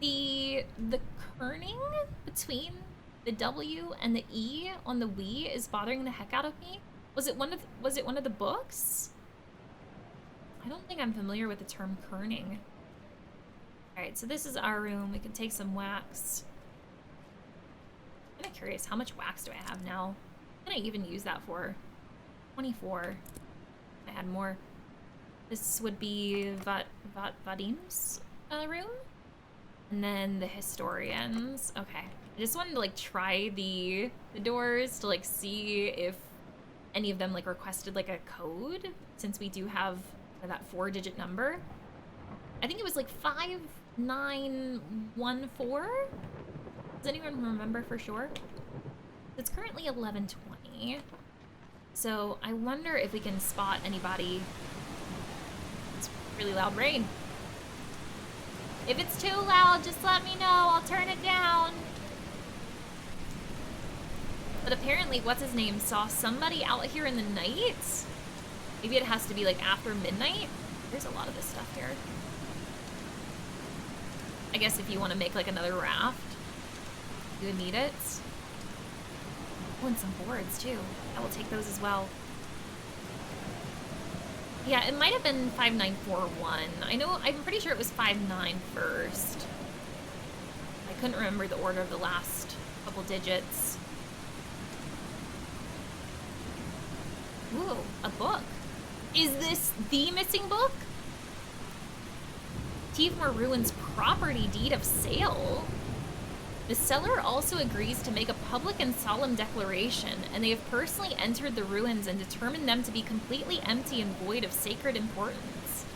The kerning between the W and the E on the Wii is bothering the heck out of me. Was it one of the books? I don't think I'm familiar with the term kerning. All right, so this is our room. We can take some wax. I'm kind of curious, how much wax do I have now? What can I even use that for? 24. I had more. This would be Vadim's room. And then the historians. Okay. I just wanted to like try the doors to like see if any of them like requested like a code, since we do have that 4-digit number. I think it was like 5914. Does anyone remember for sure? It's currently 11:20. So I wonder if we can spot anybody. It's really loud rain. If it's too loud, just let me know. I'll turn it down. But apparently, what's his name saw somebody out here in the night. Maybe it has to be like after midnight. There's a lot of this stuff here. I guess if you want to make like another raft, you would need it. Oh, and some boards too. I will take those as well. Yeah, it might have been 5941. I'm pretty sure it was 59 first. I couldn't remember the order of the last couple digits. Ooh, a book. Is this the missing book? Teefmore Ruins property deed of sale. The seller also agrees to make a public and solemn declaration, and they have personally entered the ruins and determined them to be completely empty and void of sacred importance.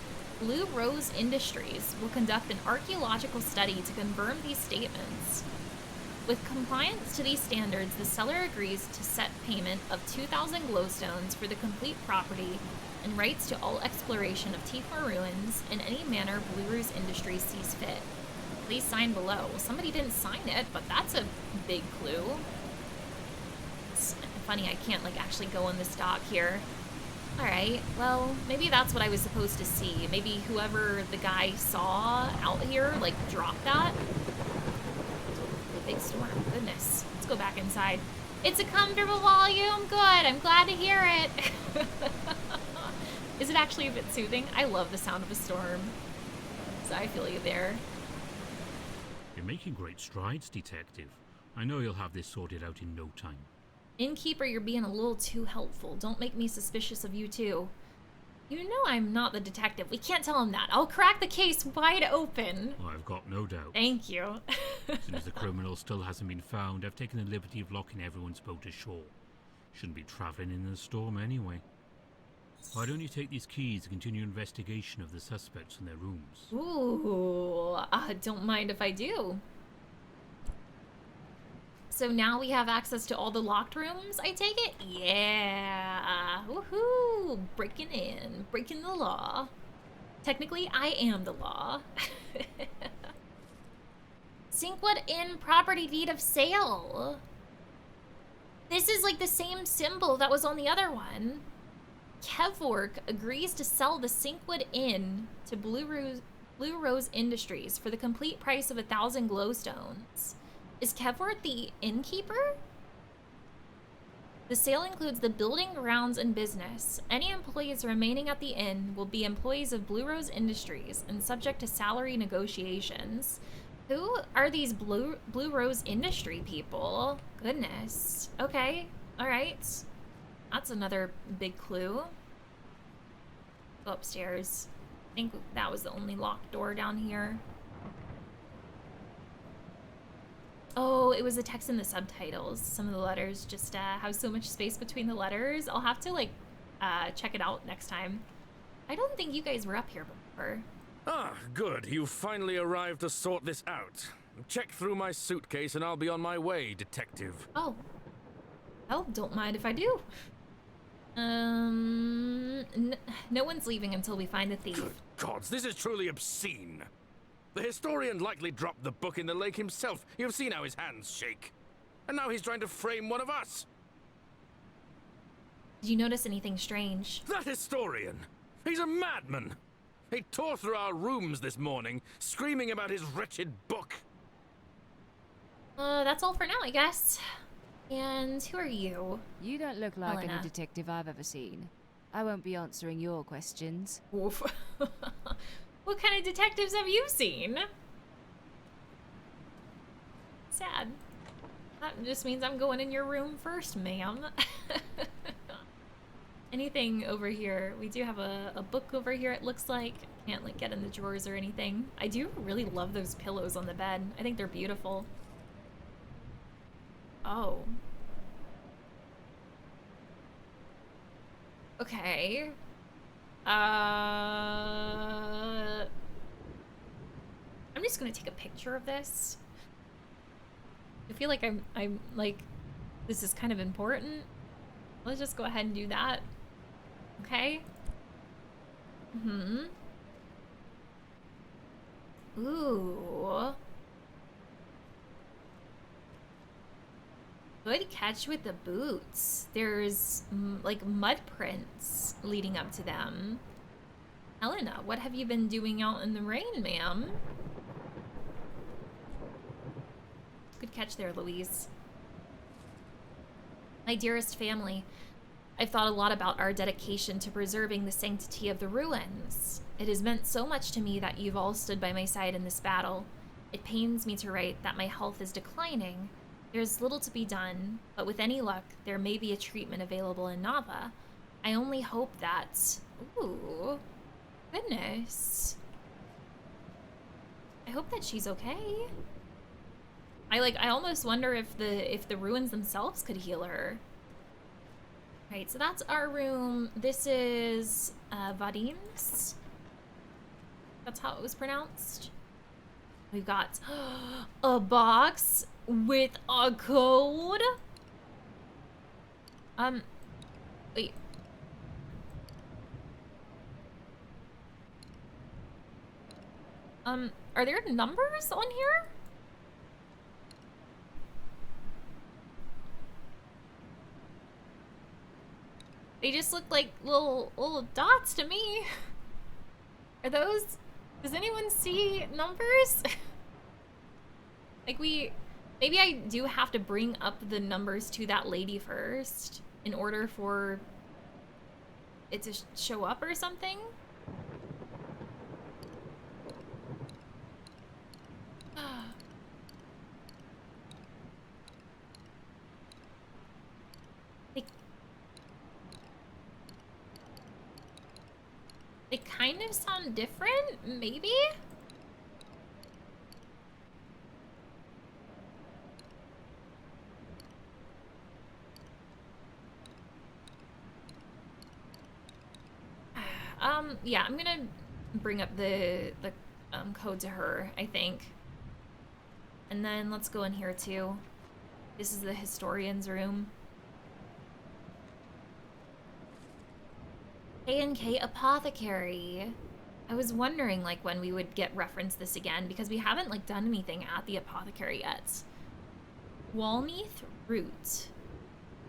Blue Rose Industries will conduct an archaeological study to confirm these statements. With compliance to these standards, the seller agrees to set payment of 2,000 glowstones for the complete property and rights to all exploration of Teefmore Ruins in any manner Blue Rose Industries sees fit. Please sign below. Well, somebody didn't sign it, but that's a big clue. It's funny, I can't like actually go on this dock here. Alright, well, maybe that's what I was supposed to see. Maybe whoever the guy saw out here, like, dropped that. A big storm, goodness. Let's go back inside. It's a comfortable volume, good, I'm glad to hear it. Is it actually a bit soothing? I love the sound of a storm. So I feel you there. You're making great strides, Detective. I know you'll have this sorted out in no time. Innkeeper, you're being a little too helpful. Don't make me suspicious of you too. You know I'm not the detective. We can't tell him that. I'll crack the case wide open. Well, I've got no doubt. Thank you. As soon as the criminal still hasn't been found, I've taken the liberty of locking everyone's boat ashore. Shouldn't be traveling in the storm anyway. Why don't you take these keys to continue investigation of the suspects in their rooms? Ooh, don't mind if I do. So now we have access to all the locked rooms, I take it? Yeah. Woohoo! Breaking in. Breaking the law. Technically, I am the law. Sinkwood Inn property deed of sale. This is like the same symbol that was on the other one. Kevwork agrees to sell the Sinkwood Inn to Blue Rose Industries for the complete price of 1,000 glowstones. Is Kevwork the innkeeper? The sale includes the building, grounds, and business. Any employees remaining at the inn will be employees of Blue Rose Industries and subject to salary negotiations. Who are these Blue Rose Industry people? Goodness. Okay. All right. That's another big clue. Go upstairs. I think that was the only locked door down here. Oh, it was the text in the subtitles. Some of the letters just have so much space between the letters. I'll have to, like, check it out next time. I don't think you guys were up here before. Ah, good. You finally arrived to sort this out. Check through my suitcase and I'll be on my way, Detective. Oh. Well, don't mind if I do. No one's leaving until we find the thief. Good gods, this is truly obscene. The historian likely dropped the book in the lake himself. You've seen how his hands shake. And now he's trying to frame one of us. Did you notice anything strange? That historian! He's a madman! He tore through our rooms this morning, screaming about his wretched book. That's all for now, I guess. And who are you? You don't look like Helena. any detective I've ever seen. I won't be answering your questions. Oof. What kind of detectives have you seen? Sad. That just means I'm going in your room first, ma'am. Anything over here? We do have a book over here, it looks like. Can't like get in the drawers or anything. I do really love those pillows on the bed. I think they're beautiful. Oh. Okay. I'm just gonna take a picture of this. I feel like I'm like, this is kind of important. Let's just go ahead and do that. Okay. Ooh. Good catch with the boots. There's like mud prints leading up to them. Helena, what have you been doing out in the rain, ma'am? Good catch there, Louise. My dearest family, I've thought a lot about our dedication to preserving the sanctity of the ruins. It has meant so much to me that you've all stood by my side in this battle. It pains me to write that my health is declining. There's little to be done, but with any luck, there may be a treatment available in Nava. I only hope that... Ooh. Goodness. I hope that she's okay. I almost wonder if the ruins themselves could heal her. Right, so that's our room. This is Vadim's. That's how it was pronounced. We've got a box with a code. Wait. Are there numbers on here? They just look like little dots to me. Are those... Does anyone see numbers? Like maybe I do have to bring up the numbers to that lady first in order for it to show up or something? They kind of sound different, maybe? Yeah, I'm gonna bring up the code to her, I think. And then let's go in here too. This is the historian's room. K&K Apothecary. I was wondering like when we would get reference this again because we haven't like done anything at the apothecary yet. Walneath root.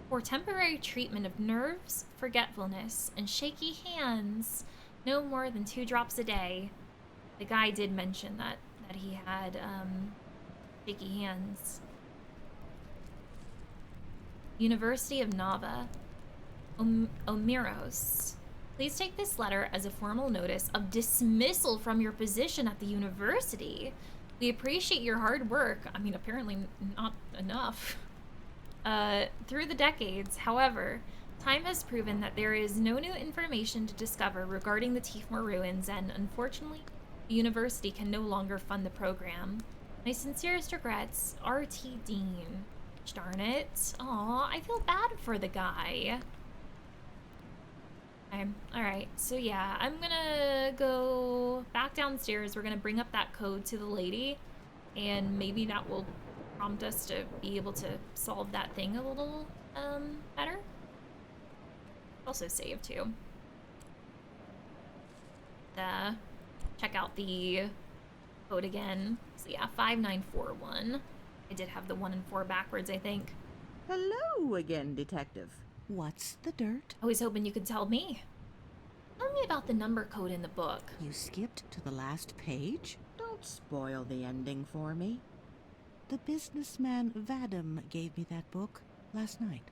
For temporary treatment of nerves, forgetfulness, and shaky hands. No more than 2 drops a day. The guy did mention that he had shaky hands. University of Nava. Omiros. Please take this letter as a formal notice of dismissal from your position at the university. We appreciate your hard work. I mean, apparently not enough. Through the decades, however, time has proven that there is no new information to discover regarding the Tiefmoor ruins, and unfortunately, the university can no longer fund the program. My sincerest regrets, R.T. Dean. Darn it. Aw, I feel bad for the guy. Okay, alright, so yeah, I'm gonna go back downstairs. We're gonna bring up that code to the lady, and maybe that will prompt us to be able to solve that thing a little, better. Also save, too. Check out the code again. So yeah, 5941. I did have the 1 and 4 backwards, I think. Hello again, Detective. What's the dirt? I was hoping you could tell me. Tell me about the number code in the book. You skipped to the last page? Don't spoil the ending for me. The businessman Vadim gave me that book last night.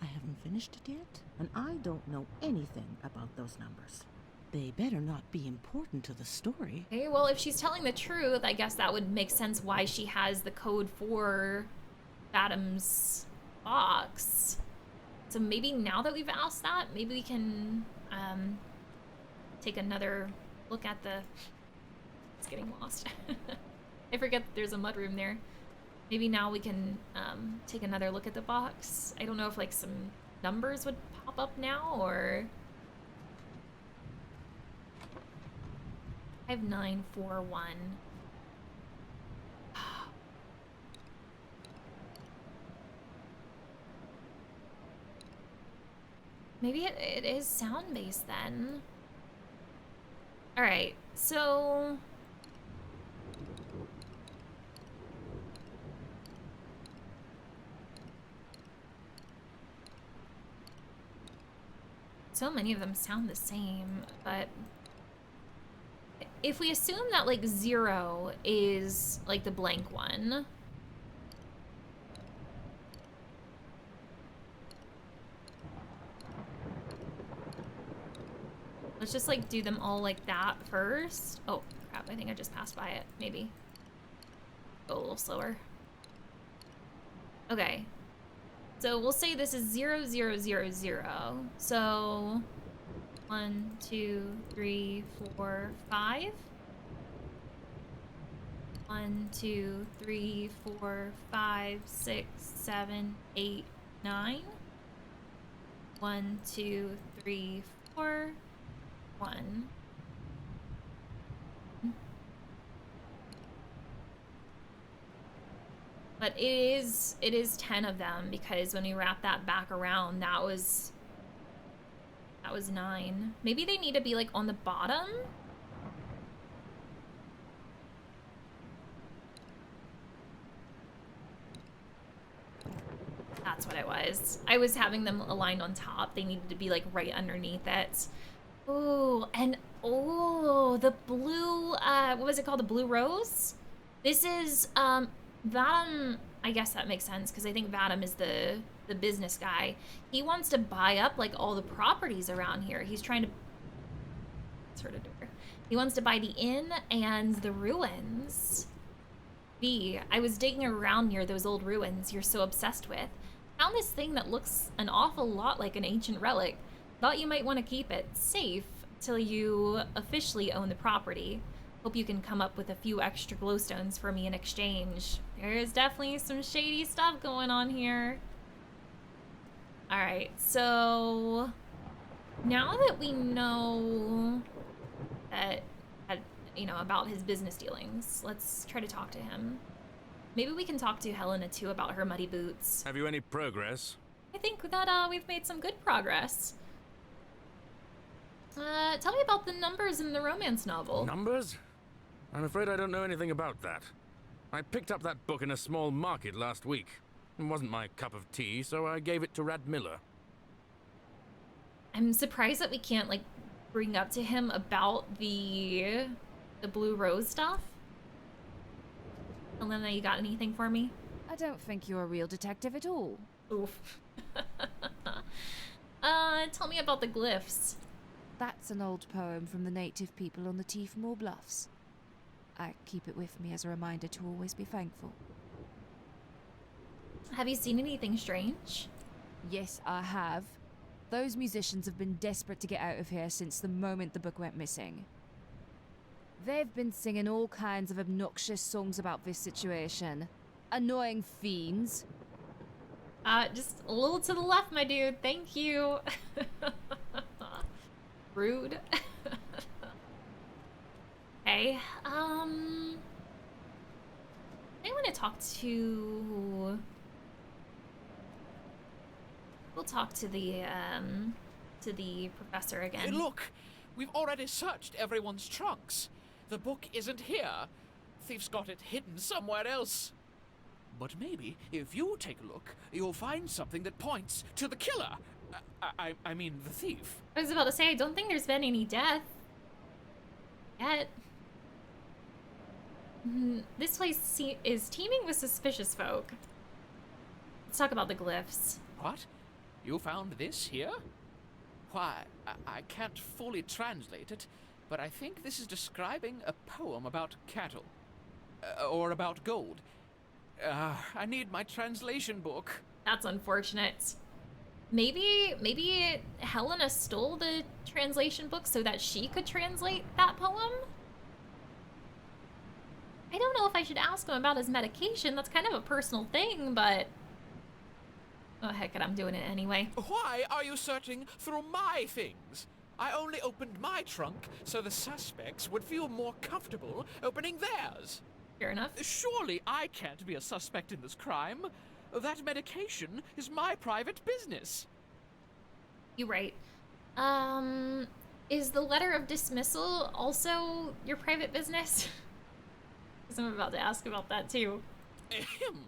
I haven't finished it yet. And I don't know anything about those numbers. They better not be important to the story. Okay, well, if she's telling the truth, I guess that would make sense why she has the code for Vadim's box. So maybe now that we've asked that, maybe we can take another look at the... It's getting lost. I forget that there's a mudroom there. Maybe now we can take another look at the box. I don't know if like some numbers would pop up now, or 5941. Maybe it is sound-based then. Alright, so... So many of them sound the same, but... If we assume that, like, 0 is, like, the blank one... Let's just, like, do them all like that first. Oh, crap, I think I just passed by it, maybe. Go a little slower. Okay. So we'll say this is 0, 0, 0, 0. So 1, 2, 3, 4, 5. 1, 2, 3, 4, 5, 6, 7, 8, 9. 1, 2, 3, 4. 1. But it is 10 of them, because when we wrap that back around, that was 9. Maybe they need to be like on the bottom. That's what it was. I was having them aligned on top. They needed to be like right underneath it. Oh, and oh, the blue, what was it called? The blue rose? This is, Vadim, I guess that makes sense, because I think Vadim is the business guy. He wants to buy up, like, all the properties around here. He's trying to, sort of, he wants to buy the inn and the ruins. V, I was digging around near those old ruins you're so obsessed with. Found this thing that looks an awful lot like an ancient relic. Thought you might want to keep it safe till you officially own the property. Hope you can come up with a few extra glowstones for me in exchange. There's definitely some shady stuff going on here. Alright, so now that we know that, you know, about his business dealings, let's try to talk to him. Maybe we can talk to Helena too about her muddy boots. Have you any progress? I think that we've made some good progress. Tell me about the numbers in the romance novel. Numbers? I'm afraid I don't know anything about that. I picked up that book in a small market last week. It wasn't my cup of tea, so I gave it to Rad Miller. I'm surprised that we can't, like, bring up to him about the blue rose stuff. Helena, you got anything for me? I don't think you're a real detective at all. Oof. Tell me about the glyphs. That's an old poem from the native people on the Teefmore Bluffs. I keep it with me as a reminder to always be thankful. Have you seen anything strange? Yes, I have. Those musicians have been desperate to get out of here since the moment the book went missing. They've been singing all kinds of obnoxious songs about this situation. Annoying fiends. Just a little to the left, my dude. Thank you. Rude. Okay, I want to talk to... We'll talk to the professor again. Hey, look! We've already searched everyone's trunks. The book isn't here. Thief's got it hidden somewhere else. But maybe, if you take a look, you'll find something that points to the killer. I mean, the thief. I was about to say, I don't think there's been any death yet. This place is teeming with suspicious folk. Let's talk about the glyphs. What? You found this here? Why, I can't fully translate it, but I think this is describing a poem about cattle. Or about gold. I need my translation book. That's unfortunate. Maybe Helena stole the translation book so that she could translate that poem? I don't know if I should ask him about his medication. That's kind of a personal thing, but... Oh, heck it, I'm doing it anyway. Why are you searching through my things? I only opened my trunk so the suspects would feel more comfortable opening theirs. Fair enough. Surely I can't be a suspect in this crime. That medication is my private business. You're right. Is the letter of dismissal also your private business? Because I'm about to ask about that too. Ahem.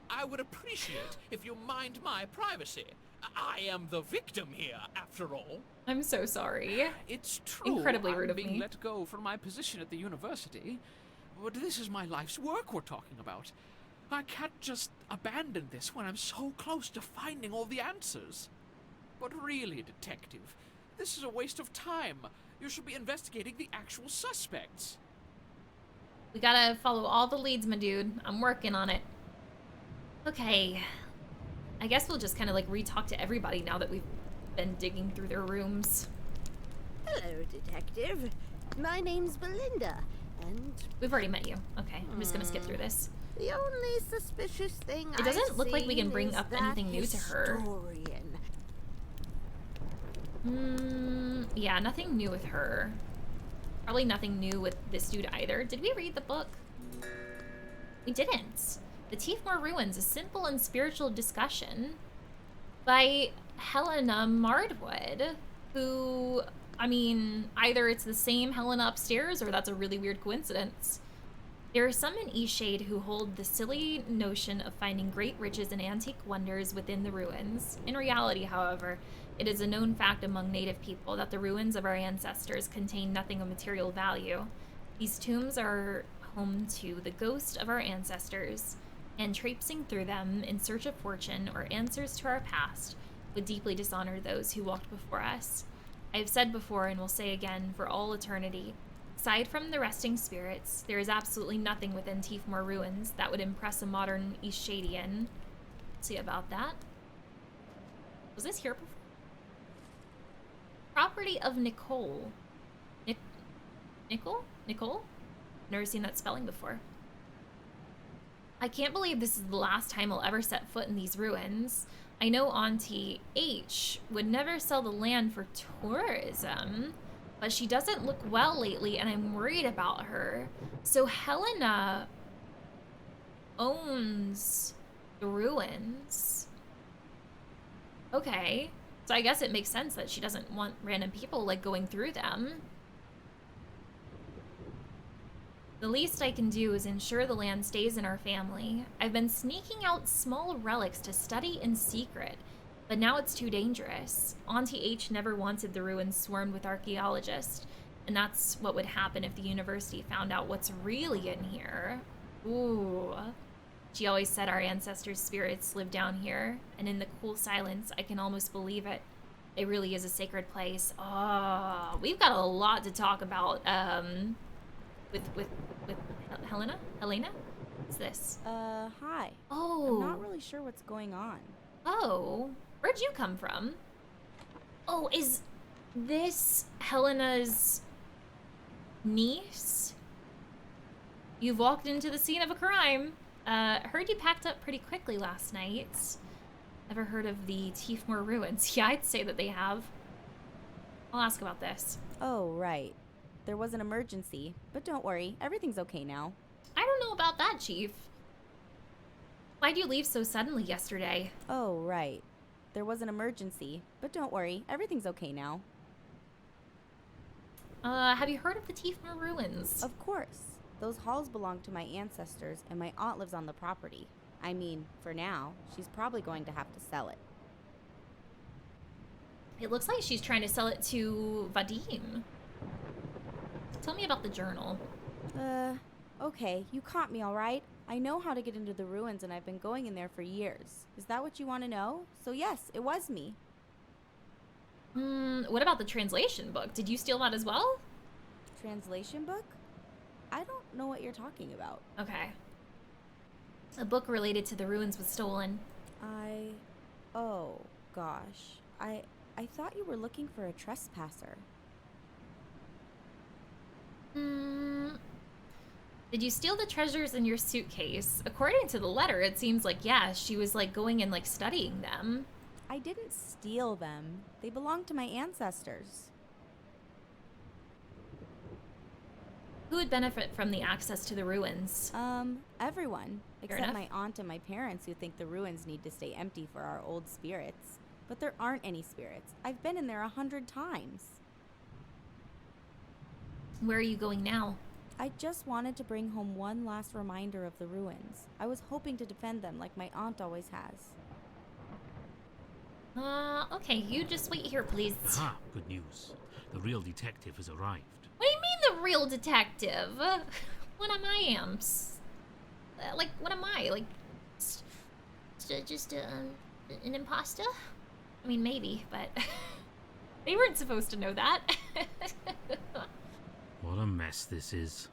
I would appreciate if you mind my privacy. I am the victim here, after all. I'm so sorry. It's true. Incredibly rude I'm of being me. let go from my position at the university, but this is my life's work we're talking about. I can't just abandon this when I'm so close to finding all the answers. But really, Detective, this is a waste of time. You should be investigating the actual suspects. We gotta follow all the leads, my dude. I'm working on it. Okay. I guess we'll just kind of like re-talk to everybody now that we've been digging through their rooms. Hello, Detective. My name's Belinda, and... We've already met you. Okay, I'm just gonna skip through this. The only suspicious thing It doesn't I've look like we can seen bring is up that anything new to her. historian. Yeah, nothing new with her. Probably nothing new with this dude either. Did we read the book? We didn't. The Tiefmoor Ruins, a simple and spiritual discussion by Helena Mardwood, who, I mean, either it's the same Helena upstairs or that's a really weird coincidence. There are some in EASTSHADE who hold the silly notion of finding great riches and antique wonders within the ruins. In reality, however, it is a known fact among native people that the ruins of our ancestors contain nothing of material value. These tombs are home to the ghost of our ancestors, and traipsing through them in search of fortune or answers to our past would deeply dishonor those who walked before us. I have said before and will say again for all eternity, aside from the resting spirits, there is absolutely nothing within Tiefmoor Ruins that would impress a modern EASTSHADEan. See about that. Was this here before? Property of Nicole. Nicole? Nicole? Never seen that spelling before. I can't believe this is the last time I'll ever set foot in these ruins. I know Auntie H would never sell the land for tourism, but she doesn't look well lately and I'm worried about her. So Helena owns the ruins. Okay. So I guess it makes sense that she doesn't want random people like going through them. The least I can do is ensure the land stays in our family. I've been sneaking out small relics to study in secret, but now it's too dangerous. Auntie H never wanted the ruins swarmed with archaeologists, and that's what would happen if the university found out what's really in here. Ooh. She always said our ancestors' spirits live down here, and in the cool silence, I can almost believe it. It really is a sacred place. Oh, we've got a lot to talk about, with Helena? What's this? Hi. Oh. I'm not really sure what's going on. Oh, where'd you come from? Oh, is this Helena's niece? You've walked into the scene of a crime. Heard you packed up pretty quickly last night. Ever heard of the Tiefmoor Ruins? Yeah, I'd say that they have. I'll ask about this. Oh, right. There was an emergency, but don't worry, everything's okay now. I don't know about that, Chief. Why'd you leave so suddenly yesterday? Oh, right. There was an emergency, but don't worry, everything's okay now. Have you heard of the Tiefmoor Ruins? Of course. Those halls belong to my ancestors, and my aunt lives on the property. I mean, for now, she's probably going to have to sell it. It looks like she's trying to sell it to Vadim. Tell me about the journal. Okay, you caught me, all right? I know how to get into the ruins, and I've been going in there for years. Is that what you want to know? So yes, it was me. What about the translation book? Did you steal that as well? Translation book? I don't know what you're talking about. Okay. A book related to the ruins was stolen. Oh, gosh. I thought you were looking for a trespasser. Did you steal the treasures in your suitcase? According to the letter, it seems like, yeah, she was like going and like studying them. I didn't steal them. They belong to my ancestors. Who would benefit from the access to the ruins? Everyone. Fair Except enough. my aunt and my parents who think the ruins need to stay empty for our old spirits. But there aren't any spirits. I've been in there 100 times. Where are you going now? I just wanted to bring home one last reminder of the ruins. I was hoping to defend them like my aunt always has. Okay, you just wait here, please. Ah, good news. The real detective has arrived. What do you mean the real detective? What am I? Like, what am I? Like, just an imposter? I mean, maybe, but they weren't supposed to know that. What a mess this is.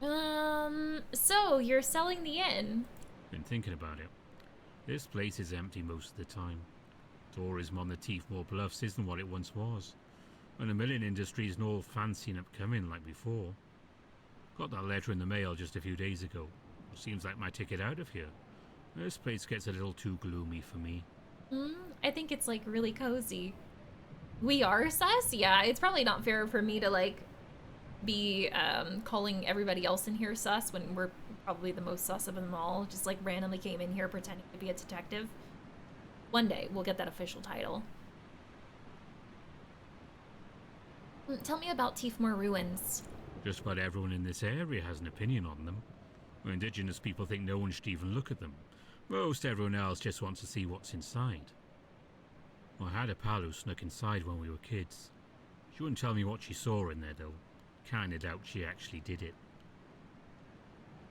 So you're selling the inn? Been thinking about it. This place is empty most of the time. Tourism on the Teefmore Bluffs isn't what it once was. And the milling industry isn't all fancy and upcoming like before. Got that letter in the mail just a few days ago. Seems like my ticket out of here. This place gets a little too gloomy for me. I think it's like really cozy. We are sus? Yeah, it's probably not fair for me to like be calling everybody else in here sus when we're probably the most sus of them all. Just like randomly came in here pretending to be a detective. One day we'll get that official title. Tell me about Teefmore ruins. Just about everyone in this area has an opinion on them. Indigenous people think no one should even look at them. Most everyone else just wants to see what's inside. I had a pal who snuck inside when we were kids. She wouldn't tell me what she saw in there though. Kinda doubt she actually did it.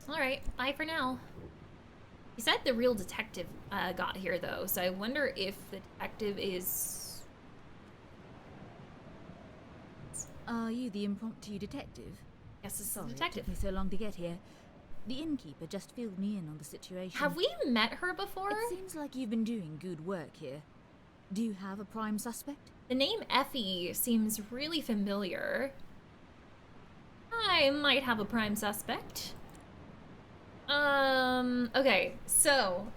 Alright, bye for now. He said the real detective got here though, so I wonder if the detective is... Are you the impromptu detective? Yes, this is Sorry, the detective. It took me so long to get here. The innkeeper just filled me in on the situation. Have we met her before? It seems like you've been doing good work here. Do you have a prime suspect? The name Effie seems really familiar. I might have a prime suspect. Okay, so...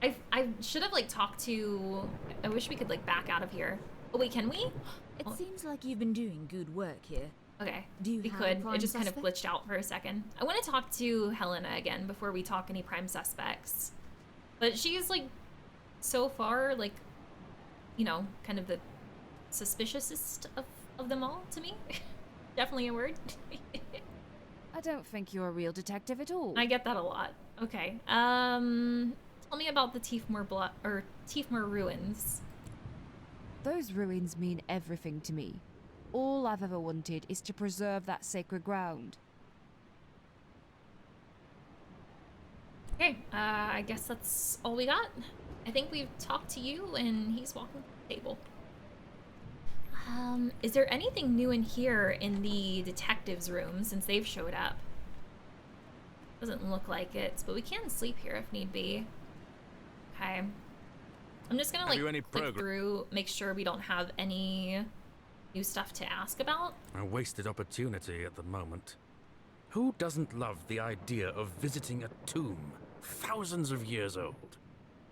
I should have, like, talked to... I wish we could, like, back out of here. Oh, wait, can we? It seems like you've been doing good work here. Okay, Do you we have could. a prime It just kind of suspect? glitched out for a second. I want to talk to Helena again before we talk any prime suspects. But she's, like, so far, like, you know, kind of the suspiciousest of them all to me. Definitely a word. I don't think you're a real detective at all. I get that a lot. Okay. Tell me about the Teefmore ruins. Those ruins mean everything to me. All I've ever wanted is to preserve that sacred ground. Okay, I guess that's all we got. I think we've talked to you and he's walking to the table. Is there anything new in here in the detectives' room since they've showed up? Doesn't look like it, but we can sleep here if need be. Okay. I'm just gonna Have you like any click through, make sure we don't have any new stuff to ask about. A wasted opportunity at the moment. Who doesn't love the idea of visiting a tomb thousands of years old?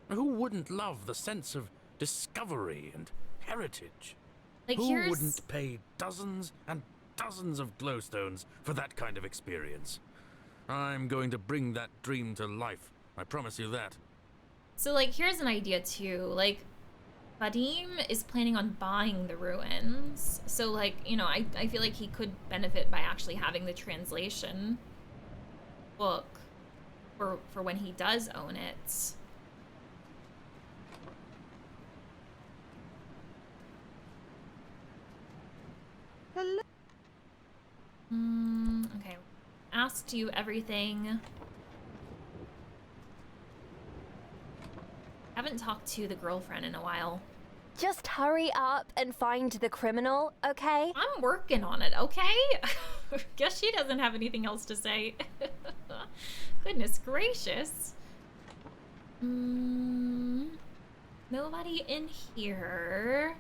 Who wouldn't love the sense of discovery and heritage? Like, Who here's- wouldn't pay dozens and dozens of glowstones for that kind of experience? I'm going to bring that dream to life. I promise you that. So, like, here's an idea, too. Like, Vadim is planning on buying the ruins. So, like, you know, I feel like he could benefit by actually having the translation book for when he does own it. Hello. Okay. Asked you everything. Haven't talked to the girlfriend in a while. Just hurry up and find the criminal, okay? I'm working on it, okay? Guess she doesn't have anything else to say. Goodness gracious. Nobody in here.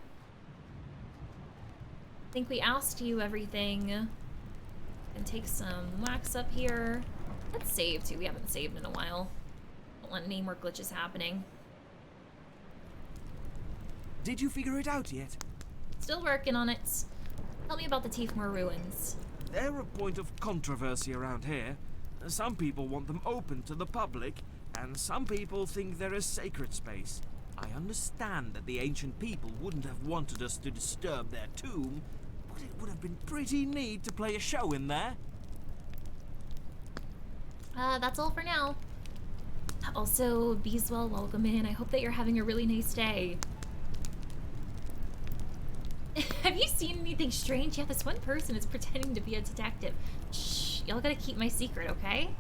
I think we asked you everything. And take some wax up here. Let's save too. We haven't saved in a while. Don't want any more glitches happening. Did you figure it out yet? Still working on it. Tell me about the Tiefmoor ruins. They're a point of controversy around here. Some people want them open to the public, and some people think they're a sacred space. I understand that the ancient people wouldn't have wanted us to disturb their tomb, but it would have been pretty neat to play a show in there. That's all for now. Also, Beeswell, welcome in. I hope that you're having a really nice day. Have you seen anything strange? Yeah, this one person is pretending to be a detective. Shh, y'all gotta keep my secret, okay?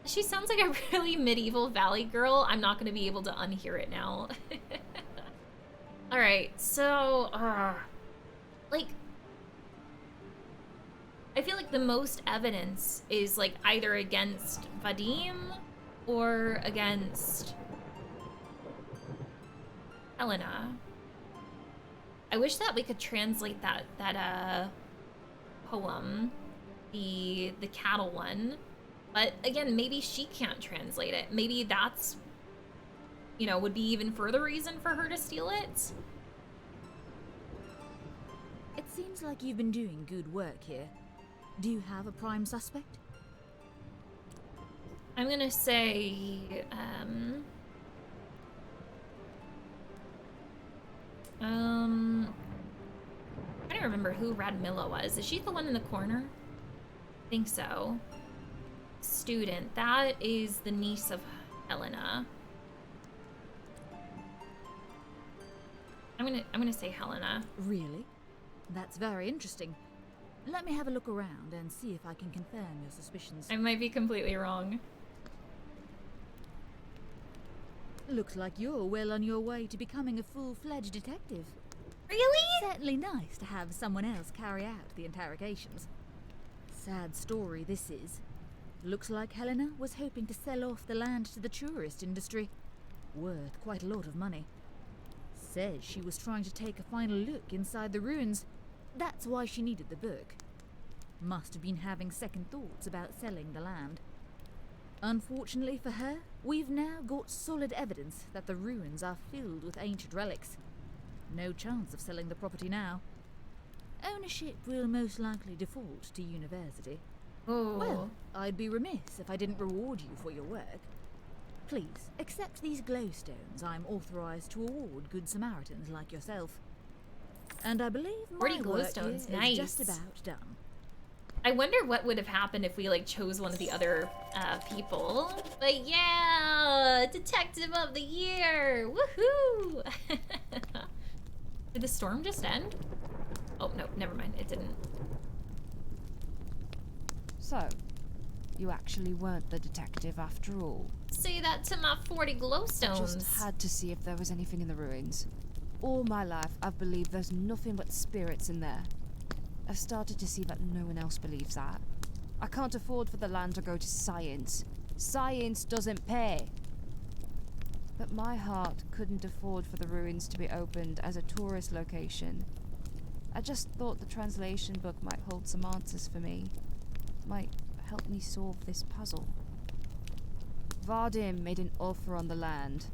She sounds like a really medieval valley girl. I'm not gonna be able to unhear it now. Alright, so, like, I feel like the most evidence is, like, either against Vadim or against Helena. I wish that we could translate that poem, the cattle one, but again, maybe she can't translate it. Maybe that's, you know, would be even further reason for her to steal it. It seems like you've been doing good work here. Do you have a prime suspect? I'm gonna say, I'm trying to remember who Radmilla was. Is she the one in the corner? I think so. Student. That is the niece of Helena. I'm gonna say Helena. Really? That's very interesting. Let me have a look around and see if I can confirm your suspicions. I might be completely wrong. Looks like you're well on your way to becoming a full-fledged detective. Really? Certainly nice to have someone else carry out the interrogations. Sad story this is. Looks like Helena was hoping to sell off the land to the tourist industry. Worth quite a lot of money. Says she was trying to take a final look inside the ruins. That's why she needed the book. Must have been having second thoughts about selling the land. Unfortunately for her, we've now got solid evidence that the ruins are filled with ancient relics. No chance of selling the property now. Ownership will most likely default to university. Oh. Well, I'd be remiss if I didn't reward you for your work. Please, accept these glowstones I'm authorized to award good Samaritans like yourself. And I believe my 40 work glowstones, here nice. is just about done. I wonder what would have happened if we, like, chose one of the other people. But yeah, Detective of the Year! Woohoo! Did the storm just end? Oh, no, never mind, it didn't. So, you actually weren't the detective after all. Say that to my 40 glowstones. I just had to see if there was anything in the ruins. All my life, I've believed there's nothing but spirits in there. I've started to see that no one else believes that. I can't afford for the land to go to science. Science doesn't pay. But my heart couldn't afford for the ruins to be opened as a tourist location. I just thought the translation book might hold some answers for me. Might help me solve this puzzle. Vadim made an offer on the land.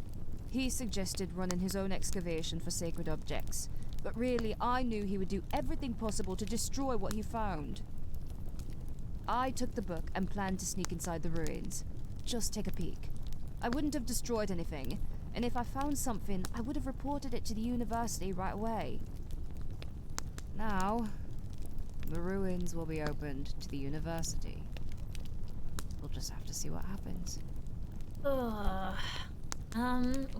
He suggested running his own excavation for sacred objects. But really, I knew he would do everything possible to destroy what he found. I took the book and planned to sneak inside the ruins. Just take a peek. I wouldn't have destroyed anything, and if I found something, I would have reported it to the university right away. Now, the ruins will be opened to the university. We'll just have to see what happens. Ugh.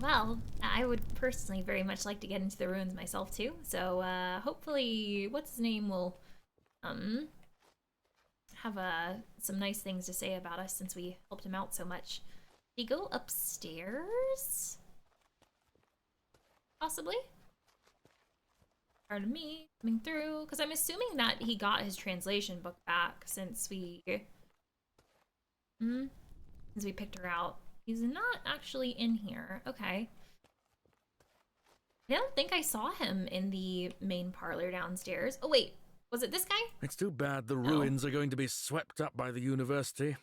Well, I would personally very much like to get into the ruins myself too, so, hopefully, what's his name will, have, some nice things to say about us since we helped him out so much. Did he go upstairs? Possibly? Pardon me, coming through, because I'm assuming that he got his translation book back since we, picked her out. He's not actually in here. Okay. I don't think I saw him in the main parlor downstairs. Oh, wait. Was it this guy? It's too bad the ruins are going to be swept up by the university.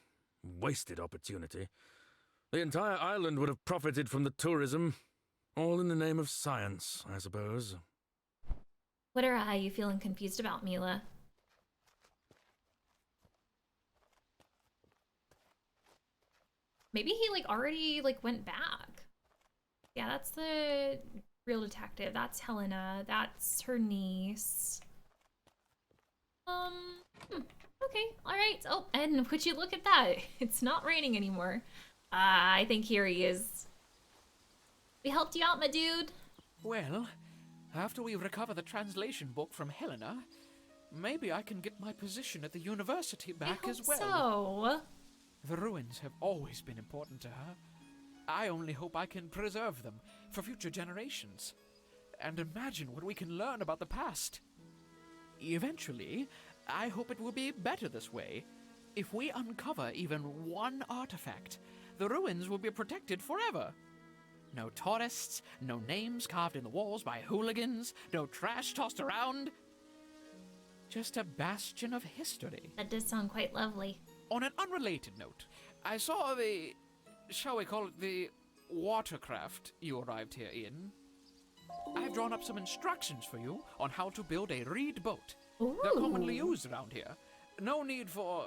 Wasted opportunity. The entire island would have profited from the tourism. All in the name of science, I suppose. What are you feeling confused about, Mila? Maybe he, like, already, like, went back. Yeah, that's the real detective. That's Helena. That's her niece. Okay, alright. Oh, and would you look at that? It's not raining anymore. I think here he is. We helped you out, my dude. Well, after we recover the translation book from Helena, maybe I can get my position at the university back as well. So. The ruins have always been important to her. I only hope I can preserve them for future generations. And imagine what we can learn about the past. Eventually, I hope it will be better this way. If we uncover even one artifact, the ruins will be protected forever. No tourists, no names carved in the walls by hooligans, no trash tossed around. Just a bastion of history. That does sound quite lovely. On an unrelated note, I saw the, shall we call it the watercraft you arrived here in. I've drawn up some instructions for you on how to build a reed boat. Ooh. They're commonly used around here. No need for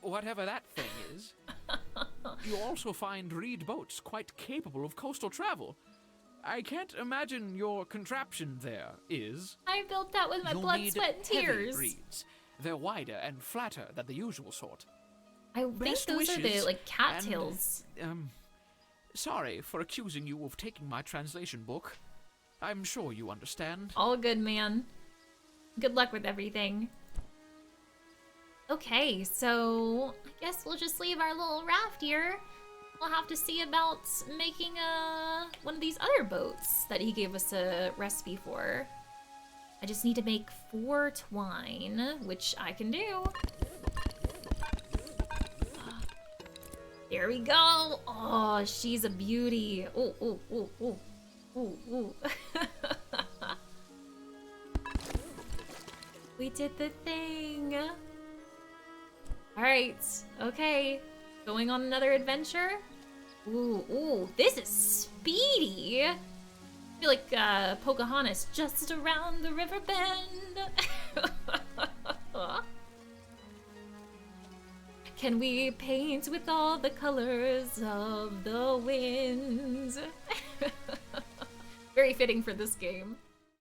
whatever that thing is. You also find reed boats quite capable of coastal travel. I can't imagine your contraption there is. I built that with my You'll blood, need sweat, and heavy tears. reeds. They're wider and flatter than the usual sort. I think Best those are the, wishes, like, cattails. Sorry for accusing you of taking my translation book. I'm sure you understand. All good, man. Good luck with everything. Okay, so I guess we'll just leave our little raft here. We'll have to see about making one of these other boats that he gave us a recipe for. I just need to make 4 twine, which I can do. There we go. Oh, she's a beauty. Oh, oh, oh, oh. Ooh, ooh. We did the thing. Alright, okay. Going on another adventure. Ooh, ooh, this is speedy. I feel like Pocahontas just around the river bend. Can we paint with all the colors of the wind? Very fitting for this game.